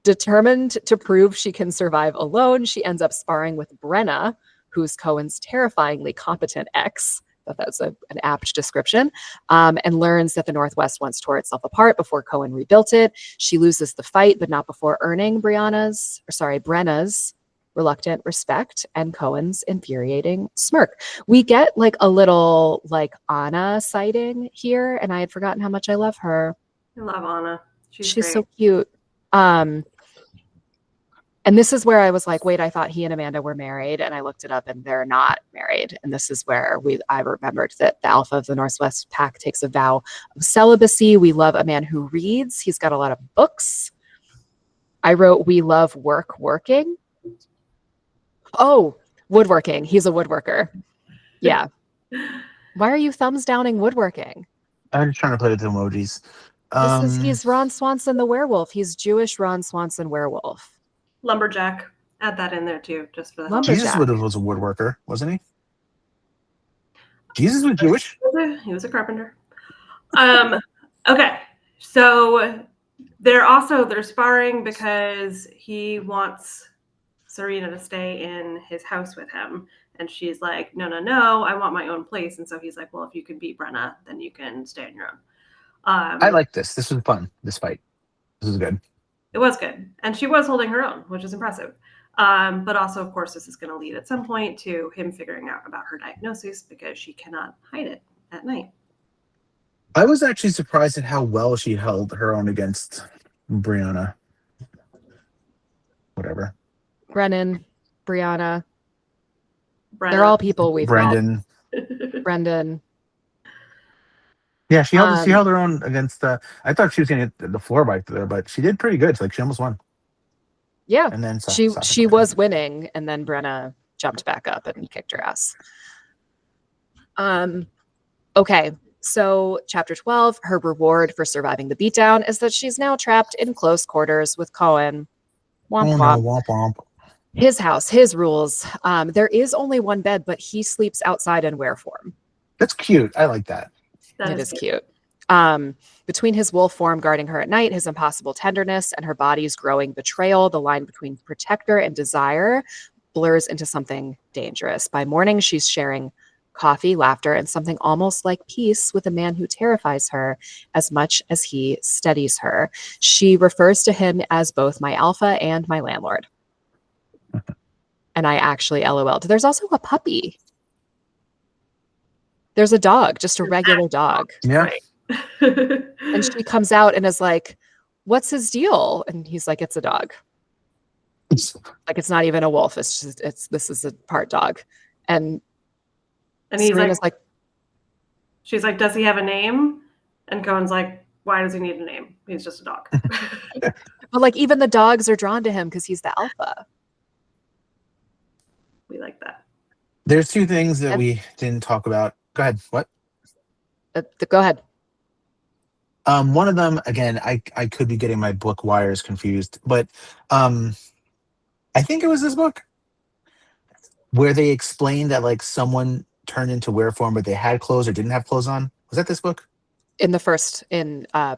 Speaker 2: Determined to prove she can survive alone, she ends up sparring with Brenna, who's Koen's terrifyingly competent ex, That's an apt description, and learns that the Northwest once tore itself apart before Koen rebuilt it. She loses the fight, but not before earning Brenna's reluctant respect and Koen's infuriating smirk. We get like a little like Anna sighting here, and I had forgotten how much I love her.
Speaker 3: I love Anna. She's
Speaker 2: She's
Speaker 3: great.
Speaker 2: so cute. And this is where I was like, wait, I thought he and Amanda were married, and I looked it up and they're not married. And this is where I remembered that the Alpha of the Northwest Pack takes a vow of celibacy. We love a man who reads. He's got a lot of books. I wrote, we love working. Oh, woodworking. He's a woodworker. Yeah. Why are you thumbs downing woodworking?
Speaker 1: I'm just trying to play with the emojis.
Speaker 2: He's Ron Swanson the werewolf. He's Jewish Ron Swanson werewolf.
Speaker 3: Lumberjack. Add that in there too, just for the
Speaker 2: Lumberjack.
Speaker 1: Jesus was a woodworker, wasn't he? Jesus was Jewish.
Speaker 3: He was a carpenter. Okay, so they're sparring because he wants Serena to stay in his house with him, and she's like, no, I want my own place. And so he's like, well, if you can beat Brenna, then you can stay on your own.
Speaker 1: I like this. This was fun. This fight. This is good.
Speaker 3: It was good, and she was holding her own, which is impressive. But also, of course, this is going to lead at some point to him figuring out about her diagnosis because she cannot hide it at night.
Speaker 1: I was actually surprised at how well she held her own against Brianna. Whatever.
Speaker 2: Brennan, Brianna. They're all people we've
Speaker 1: Brendan.
Speaker 2: met. Brendan.
Speaker 1: Yeah, she held her own against. I thought she was going to get the floor bite there, but she did pretty good. Like she almost won.
Speaker 2: Yeah,
Speaker 1: and then
Speaker 2: she was winning, and then Brenna jumped back up and kicked her ass. Okay, so chapter 12. Her reward for surviving the beatdown is that she's now trapped in close quarters with Koen. Womp womp.
Speaker 1: Womp womp.
Speaker 2: His house, his rules. There is only one bed, but he sleeps outside in were form.
Speaker 1: That's cute. I like that.
Speaker 2: It is cute. Between his wolf form guarding her at night, his impossible tenderness, and her body's growing betrayal, the line between protector and desire blurs into something dangerous. By morning, she's sharing coffee, laughter, and something almost like peace with a man who terrifies her as much as he steadies her. She refers to him as both my alpha and my landlord. And I actually LOL'd. There's also a puppy. There's a dog, just a regular dog.
Speaker 1: Yeah.
Speaker 3: Right.
Speaker 2: And she comes out and is like, what's his deal? And he's like, it's a dog. Like, it's not even a wolf. This is a part dog. And
Speaker 3: he's
Speaker 2: Serena's like,
Speaker 3: she's like, does he have a name? And Cohen's like, why does he need a name? He's just a dog.
Speaker 2: but like, even the dogs are drawn to him because he's the alpha.
Speaker 3: We like that.
Speaker 1: There's two things that we didn't talk about. Go ahead. What?
Speaker 2: Go ahead.
Speaker 1: One of them, again, I could be getting my book wires confused, but I think it was this book where they explained that like someone turned into were form, but they had clothes or didn't have clothes on. Was that this book?
Speaker 2: In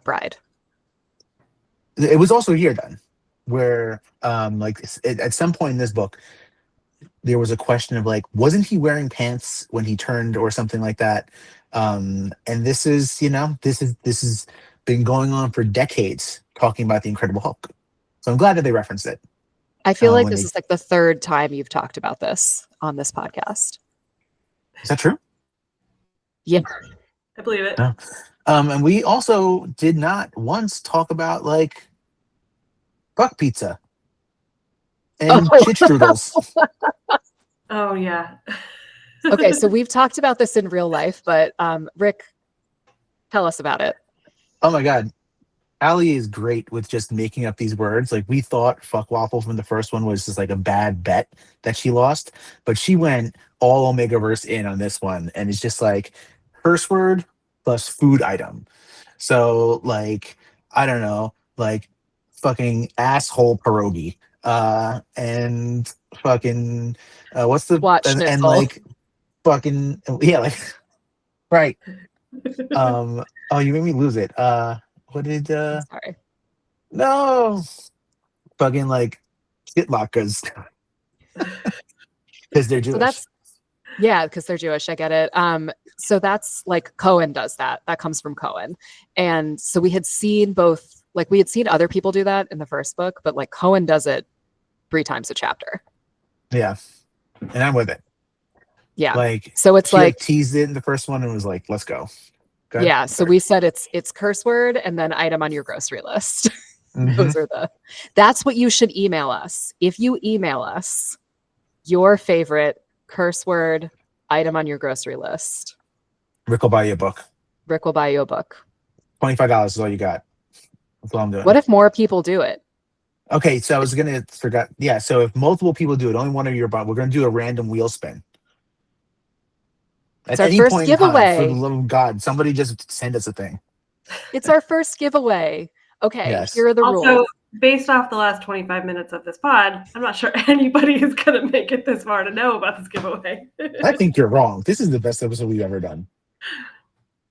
Speaker 2: Bride.
Speaker 1: It was also here then, where at some point in this book, there was a question of like, wasn't he wearing pants when he turned or something like that? And this is been going on for decades, talking about the Incredible Hulk. So I'm glad that they referenced it.
Speaker 2: I feel like this is like the third time you've talked about this on this podcast.
Speaker 1: Is that true?
Speaker 2: Yeah.
Speaker 3: I believe it.
Speaker 1: No. And we also did not once talk about like buck pizza and shit strudels.
Speaker 3: Oh yeah.
Speaker 2: Okay, so we've talked about this in real life, but Rick, tell us about it.
Speaker 1: Oh my God. Allie is great with just making up these words. Like we thought fuck waffle from the first one was just like a bad bet that she lost, but she went all Omegaverse in on this one. And it's just like curse word plus food item. So like, I don't know, like fucking asshole pierogi. And fucking what's the and like fucking yeah, like right. Oh, you made me lose it. What did
Speaker 2: sorry.
Speaker 1: No, fucking like shit lockers because they're Jewish.
Speaker 2: So Yeah, because they're Jewish. I get it. So that's like Koen does that. That comes from Koen. And so we had seen both, like we had seen other people do that in the first book, but like Koen does it 3 times a chapter.
Speaker 1: Yeah. And I'm with it.
Speaker 2: Yeah.
Speaker 1: Like
Speaker 2: So it's
Speaker 1: she
Speaker 2: like
Speaker 1: teased it in the first one and was like, let's go. Good.
Speaker 2: yeah. So we said it's curse word and then item on your grocery list. Those are that's what you should email us. If you email us your favorite curse word item on your grocery list,
Speaker 1: Rick will buy you a book.
Speaker 2: Rick will buy you a book.
Speaker 1: $25 is all you got. That's all I'm doing.
Speaker 2: What if more people do it?
Speaker 1: Okay, so I was gonna forget. Yeah, so if multiple people do it, only one of you are bought, we're gonna do a random wheel spin. At
Speaker 2: It's our
Speaker 1: any
Speaker 2: first
Speaker 1: point in time, for the
Speaker 2: giveaway.
Speaker 1: love of God, somebody just send us a thing.
Speaker 2: It's our first giveaway. Okay,
Speaker 1: Yes.
Speaker 2: here are the
Speaker 3: Also,
Speaker 2: rules.
Speaker 3: based off the last 25 minutes of this pod, I'm not sure anybody is going to make it this far to know about this giveaway.
Speaker 1: I think you're wrong. This is the best episode we've ever done.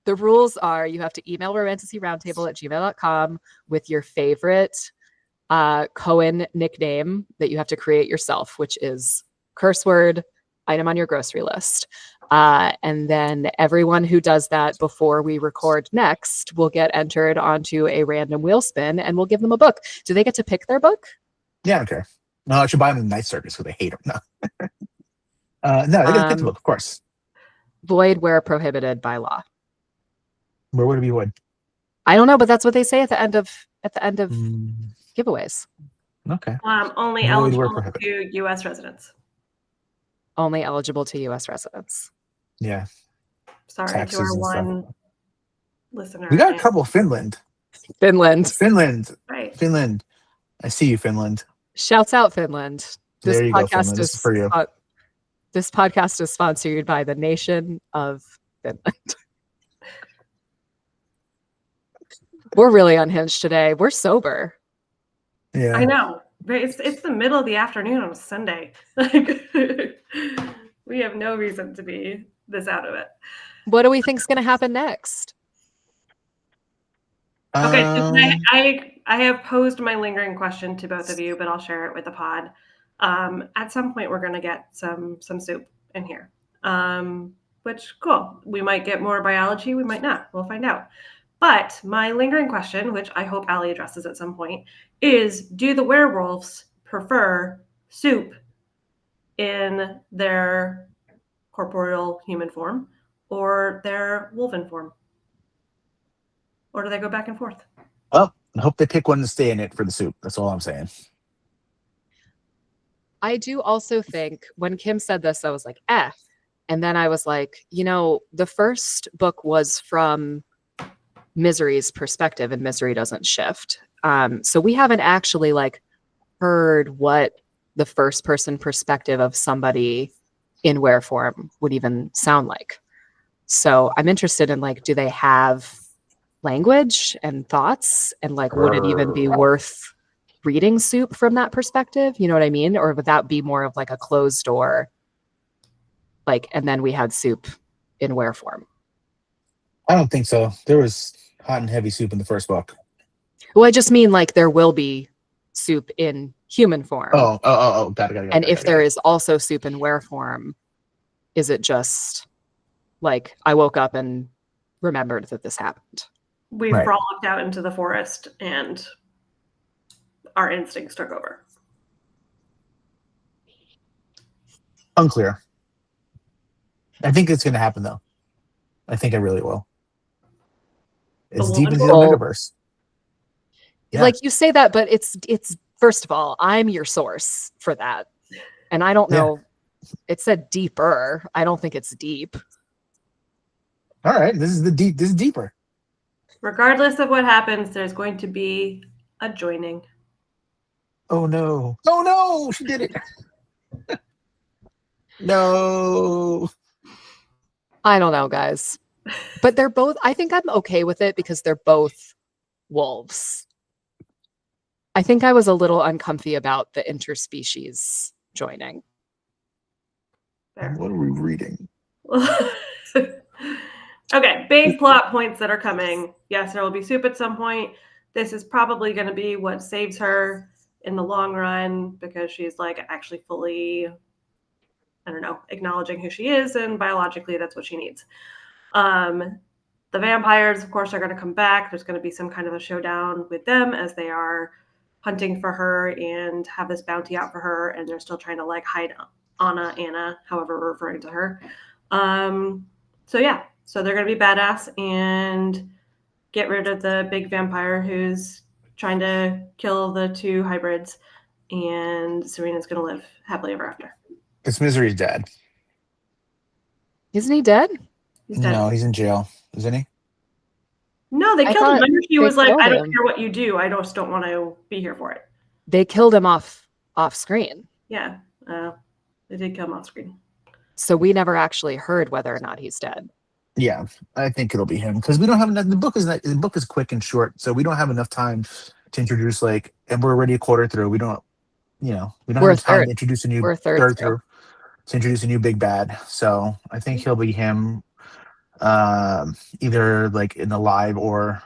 Speaker 2: The rules are you have to email romantasyroundtable@gmail.com with your favorite Koen nickname that you have to create yourself, which is curse word, item on your grocery list. And then everyone who does that before we record next will get entered onto a random wheel spin and we'll give them a book. Do they get to pick their book?
Speaker 1: Yeah, I don't care. No, I should buy them in Night Circus because I hate them. No. No, they get to pick the book, of course.
Speaker 2: Void where prohibited by law.
Speaker 1: Where would it be wood?
Speaker 2: I don't know, but that's what they say at the end of giveaways.
Speaker 1: Okay.
Speaker 3: Only
Speaker 1: Void where
Speaker 3: eligible
Speaker 1: prohibited.
Speaker 3: to U.S. residents.
Speaker 2: Only eligible to U.S. residents.
Speaker 1: Yeah.
Speaker 3: Sorry
Speaker 1: Taxes
Speaker 3: to our
Speaker 1: and
Speaker 3: one
Speaker 1: stuff.
Speaker 3: listener.
Speaker 1: We got a couple. Finland.
Speaker 2: Finland.
Speaker 3: Right.
Speaker 1: Finland. I see you, Finland.
Speaker 2: Shouts out Finland.
Speaker 1: There you go, Finland. This is for you.
Speaker 2: This podcast is sponsored by the nation of Finland. We're really unhinged today. We're sober.
Speaker 1: Yeah.
Speaker 3: I know. It's the middle of the afternoon on a Sunday. Like we have no reason to be this out of it.
Speaker 2: What do we think is going to happen next?
Speaker 3: Okay, so I have posed my lingering question to both of you, but I'll share it with the pod. At some point, we're going to get some soup in here, which cool. We might get more biology. We might not. We'll find out. But my lingering question, which I hope Allie addresses at some point, is do the werewolves prefer soup in their corporeal human form or their wolven form? Or do they go back and forth?
Speaker 1: Well, I hope they pick one to stay in it for the soup. That's all I'm saying.
Speaker 2: I do also think when Kim said this, I was like, eh. And then I was like, the first book was from Misery's perspective and Misery doesn't shift. So we haven't actually heard what the first person perspective of somebody in were form would even sound like. So I'm interested in do they have language and thoughts and would it even be worth reading soup from that perspective? You know what I mean? Or would that be more of a closed door, and then we had soup in were form?
Speaker 1: I don't think so. There was hot and heavy soup in the first book.
Speaker 2: Well, I just mean there will be soup in human form.
Speaker 1: Oh, got it.
Speaker 2: And if there is also soup in were form, is it just I woke up and remembered that this happened?
Speaker 3: We frolicked out into the forest and our instincts took over.
Speaker 1: Unclear. I think it's going to happen, though. I think it really will. It's deep into the metaverse.
Speaker 2: Yeah. You say that, but it's first of all, I'm your source for that. And I don't know. It said deeper. I don't think it's deep.
Speaker 1: All right. This is deeper.
Speaker 3: Regardless of what happens, there's going to be a joining.
Speaker 1: Oh no, she did it. No.
Speaker 2: I don't know, guys. But they're both, I think I'm okay with it because they're both wolves. I think I was a little uncomfy about the interspecies joining.
Speaker 3: There.
Speaker 1: What are we reading?
Speaker 3: Okay, big plot points that are coming. Yes, there will be soup at some point. This is probably going to be what saves her in the long run because she's actually fully I don't know, acknowledging who she is, and biologically that's what she needs. The vampires, of course, are going to come back. There's going to be some kind of a showdown with them as they are hunting for her and have this bounty out for her, and they're still trying to like hide Anna, however we're referring to her. So they're going to be badass and get rid of the big vampire who's trying to kill the two hybrids, and Serena's going to live happily ever after.
Speaker 1: It's Misery's dad.
Speaker 2: Isn't he dead?
Speaker 3: He's dead.
Speaker 1: No, he's in jail, isn't he?
Speaker 3: No, they
Speaker 2: I
Speaker 3: killed him.
Speaker 2: thought
Speaker 3: Remember, she
Speaker 2: they
Speaker 3: was like,
Speaker 2: killed
Speaker 3: I don't
Speaker 2: him.
Speaker 3: care what you do. I just don't want to be here for it.
Speaker 2: They killed him off screen.
Speaker 3: Yeah, they did kill him off screen.
Speaker 2: So we never actually heard whether or not he's dead.
Speaker 1: Yeah, I think it'll be him because we don't have enough. The book is quick and short, so we don't have enough time to introduce and we're already a quarter through. We don't have time to introduce a new third through to introduce a new big bad. So I think he'll be him, either like in a live or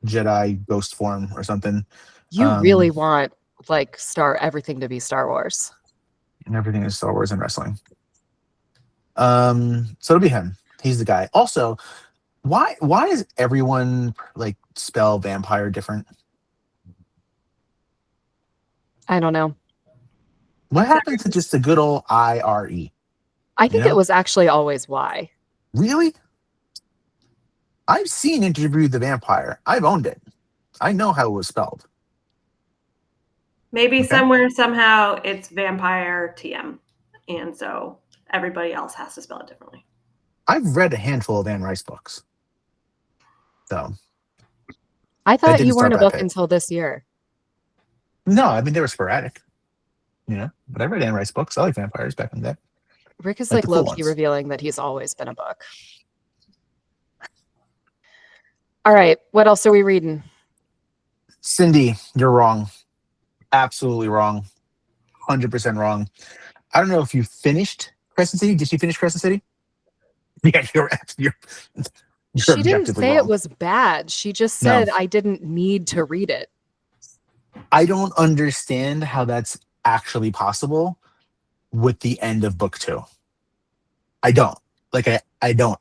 Speaker 1: Jedi ghost form or something.
Speaker 2: You really want like everything to be Star Wars.
Speaker 1: And everything is Star Wars and wrestling. So it'll be him. He's the guy. Also, why does everyone like spell vampire different?
Speaker 2: I don't know.
Speaker 1: What happened to just the good old IRE?
Speaker 2: I think it was actually always Y.
Speaker 1: Really? I've seen Interview the Vampire. I've owned it. I know how it was spelled.
Speaker 3: Maybe somewhere, somehow, it's vampire TM. And so everybody else has to spell it differently.
Speaker 1: I've read a handful of Anne Rice books. So
Speaker 2: I thought you weren't a book until this year.
Speaker 1: No, I mean, they were sporadic. But I read Anne Rice books. I like vampires back in the day.
Speaker 2: Rick is like low-key revealing that he's always been a book. All right, what else are we reading?
Speaker 1: Cindy, you're wrong. Absolutely wrong. 100% wrong. I don't know if you finished Crescent City. Did she finish Crescent City? Yeah, you're
Speaker 2: she didn't say wrong. It was bad. She just said I didn't need to read it.
Speaker 1: I don't understand how that's actually possible with the end of book 2. I don't. I don't.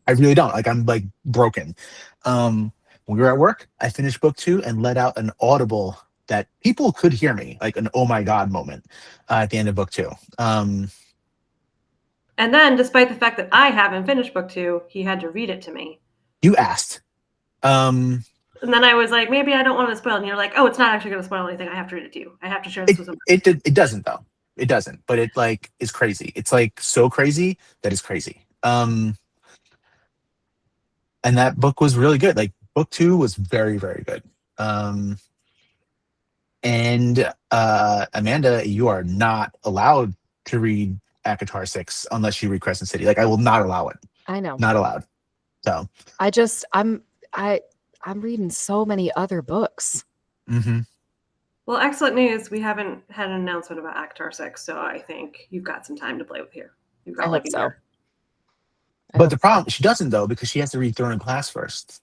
Speaker 1: I really don't. I'm like broken. When we were at work, I finished book 2 and let out an audible that people could hear me, like an oh my god moment at the end of book 2.
Speaker 3: And then, despite the fact that I haven't finished book 2, he had to read it to me.
Speaker 1: You asked.
Speaker 3: And then I was like, maybe I don't want to spoil. And you're like, oh, it's not actually going to spoil anything. I have to read it to you. I have to share this with somebody.
Speaker 1: It doesn't, though. It doesn't. But it is crazy. It's so crazy that it's crazy. And that book was really good. Book 2 was very, very good. And Amanda, you are not allowed to read ACOTAR 6 unless you read Crescent City. I will not allow it.
Speaker 2: I know.
Speaker 1: Not allowed. So
Speaker 2: I'm reading so many other books.
Speaker 1: Mm-hmm.
Speaker 3: Well, excellent news. We haven't had an announcement about ACOTAR 6, so I think you've got some time to play with here. You've got
Speaker 2: I hope so.
Speaker 1: But the problem, she doesn't, though, because she has to read Throne and Class first.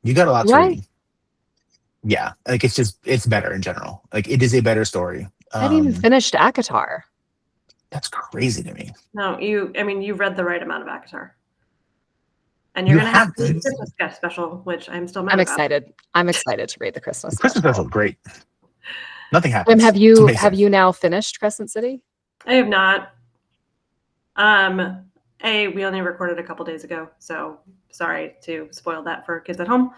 Speaker 1: You got a lot to read. Yeah, it's better in general. It is a better story.
Speaker 2: I haven't even finished ACOTAR.
Speaker 1: That's crazy to me.
Speaker 3: No, you've read the right amount of ACOTAR. And you're going to have the Christmas special, which I'm still mad about.
Speaker 2: Excited. I'm excited to read the Christmas
Speaker 1: special. Christmas special, great. Nothing happens.
Speaker 2: Have you now finished Crescent City?
Speaker 3: I have not. We only recorded a couple days ago, so sorry to spoil that for kids at home.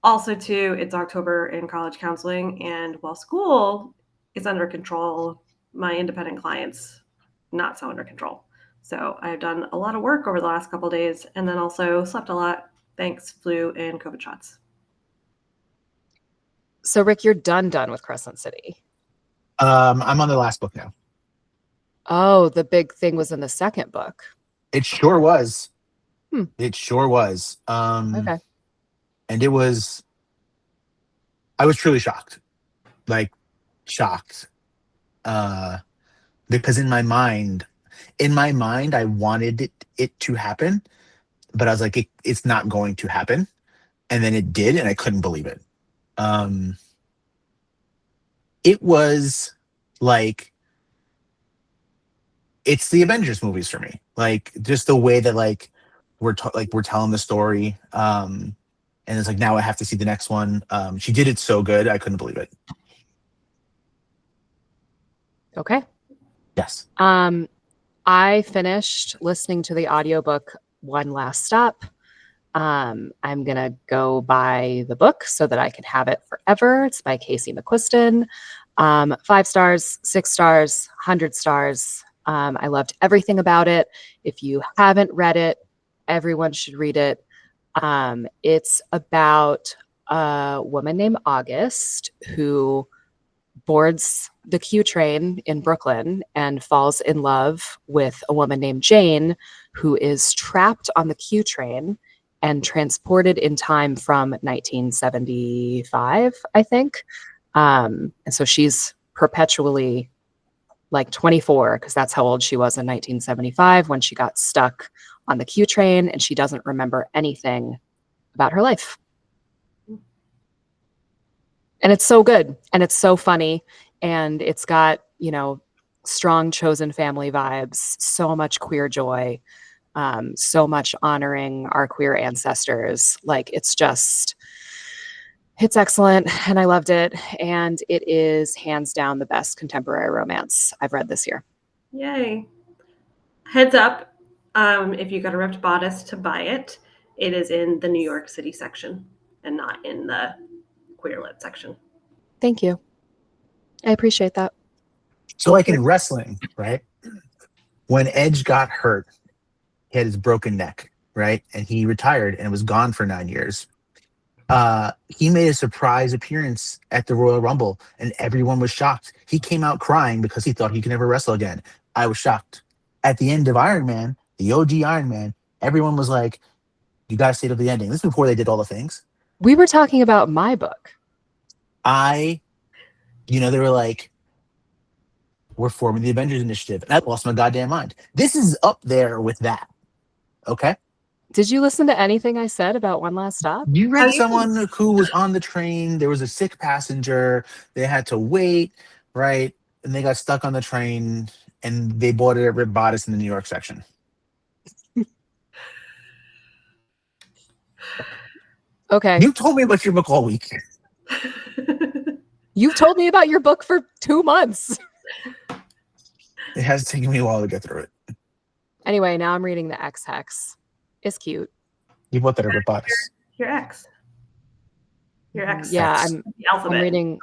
Speaker 3: Also, too, it's October in college counseling, and while school is under control, my independent clients not so under control. So I've done a lot of work over the last couple of days, and then also slept a lot. Thanks, flu and COVID shots.
Speaker 2: So, Rick, you're done with Crescent City.
Speaker 1: I'm on the last book now.
Speaker 2: Oh, the big thing was in the second book.
Speaker 1: It sure was. It sure was.
Speaker 2: Okay.
Speaker 1: And I was truly shocked. Shocked. Because in my mind, I wanted it to happen, but I was like, it's not going to happen. And then it did, and I couldn't believe it. it was like, it's the Avengers movies for me. Like, just the way that like we're telling the story. And it's like, now I have to see the next one. She did it so good, I couldn't believe it.
Speaker 2: Okay.
Speaker 1: Yes.
Speaker 2: I finished listening to the audiobook One Last Stop. I'm gonna go buy the book so that I can have it forever. It's by Casey McQuiston. 5 stars, 6 stars, 100 stars. I loved everything about it. If you haven't read it, everyone should read it. It's about a woman named August who boards the Q train in Brooklyn and falls in love with a woman named Jane, who is trapped on the Q train and transported in time from 1975, I think. And so she's perpetually like 24, because that's how old she was in 1975 when she got stuck on the Q train, and she doesn't remember anything about her life. And it's so good, and it's so funny, and it's got, you know, strong chosen family vibes, so much queer joy, so much honoring our queer ancestors. Like, it's excellent, and I loved it, and it is hands down the best contemporary romance I've read this year.
Speaker 3: Yay. Heads up, if you got a ripped bodice to buy it, it is in the New York City section and not in the queer lit section.
Speaker 2: Thank you. I appreciate that.
Speaker 1: So like in wrestling, right? When Edge got hurt, he had his broken neck, right? And he retired and was gone for 9 years. He made a surprise appearance at the Royal Rumble, and everyone was shocked. He came out crying because he thought he could never wrestle again. I was shocked. At the end of Iron Man, the OG Iron Man, everyone was like, you got to stay till the ending. This is before they did all the things.
Speaker 2: We were talking about my book.
Speaker 1: They were like, we're forming the Avengers Initiative. And I lost my goddamn mind. This is up there with that. Okay?
Speaker 2: Did you listen to anything I said about One Last Stop?
Speaker 1: You read someone who was on the train. There was a sick passenger. They had to wait, right? And they got stuck on the train, and they bought it at Rib Bodice in the New York section.
Speaker 2: Okay.
Speaker 1: You told me about your book all week.
Speaker 2: You've told me about your book for 2 months.
Speaker 1: It has taken me a while to get through it.
Speaker 2: Anyway, now I'm reading the X Hex. It's cute.
Speaker 1: You bought that at Rib Bodice.
Speaker 3: Your X. Your X.
Speaker 2: Yeah,
Speaker 3: the alphabet.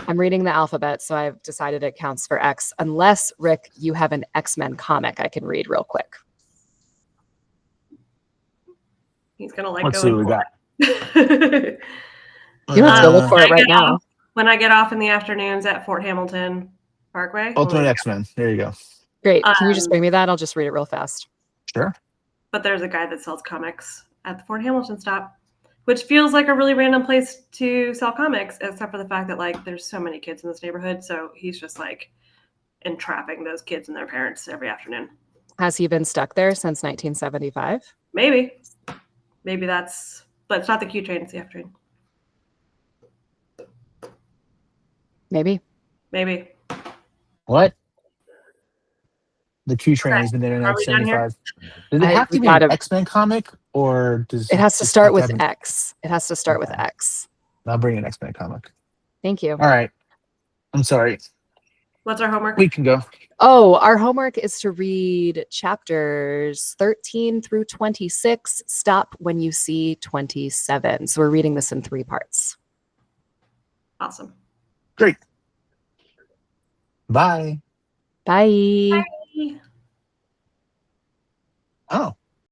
Speaker 2: I'm reading the alphabet, so I've decided it counts for X. Unless, Rick, you have an X-Men comic I can read real quick.
Speaker 3: He's gonna like
Speaker 1: Let's see
Speaker 3: going
Speaker 1: what we got.
Speaker 2: You don't have to go look for it right now.
Speaker 3: When I get off in the afternoons at Fort Hamilton Parkway.
Speaker 1: Ultimate X-Men. There you go.
Speaker 2: Great. Can you just bring me that? I'll just read it real fast.
Speaker 1: Sure.
Speaker 3: But there's a guy that sells comics at the Fort Hamilton stop, which feels like a really random place to sell comics, except for the fact that like there's so many kids in this neighborhood. So he's just like entrapping those kids and their parents every afternoon.
Speaker 2: Has he been stuck there since 1975?
Speaker 3: Maybe that's, but it's not the Q train, it's the F train.
Speaker 2: Maybe.
Speaker 1: What? The Q train has been there in 1975. Does it have to be an X-Men comic, or does
Speaker 2: it has to start with X? It has to start with X.
Speaker 1: I'll bring an X-Men comic.
Speaker 2: Thank you.
Speaker 1: All right. I'm sorry.
Speaker 3: What's our homework?
Speaker 1: We can go.
Speaker 2: Oh, our homework is to read chapters 13 through 26. Stop when you see 27. So we're reading this in 3 parts.
Speaker 3: Awesome.
Speaker 1: Great. Bye.
Speaker 2: Bye.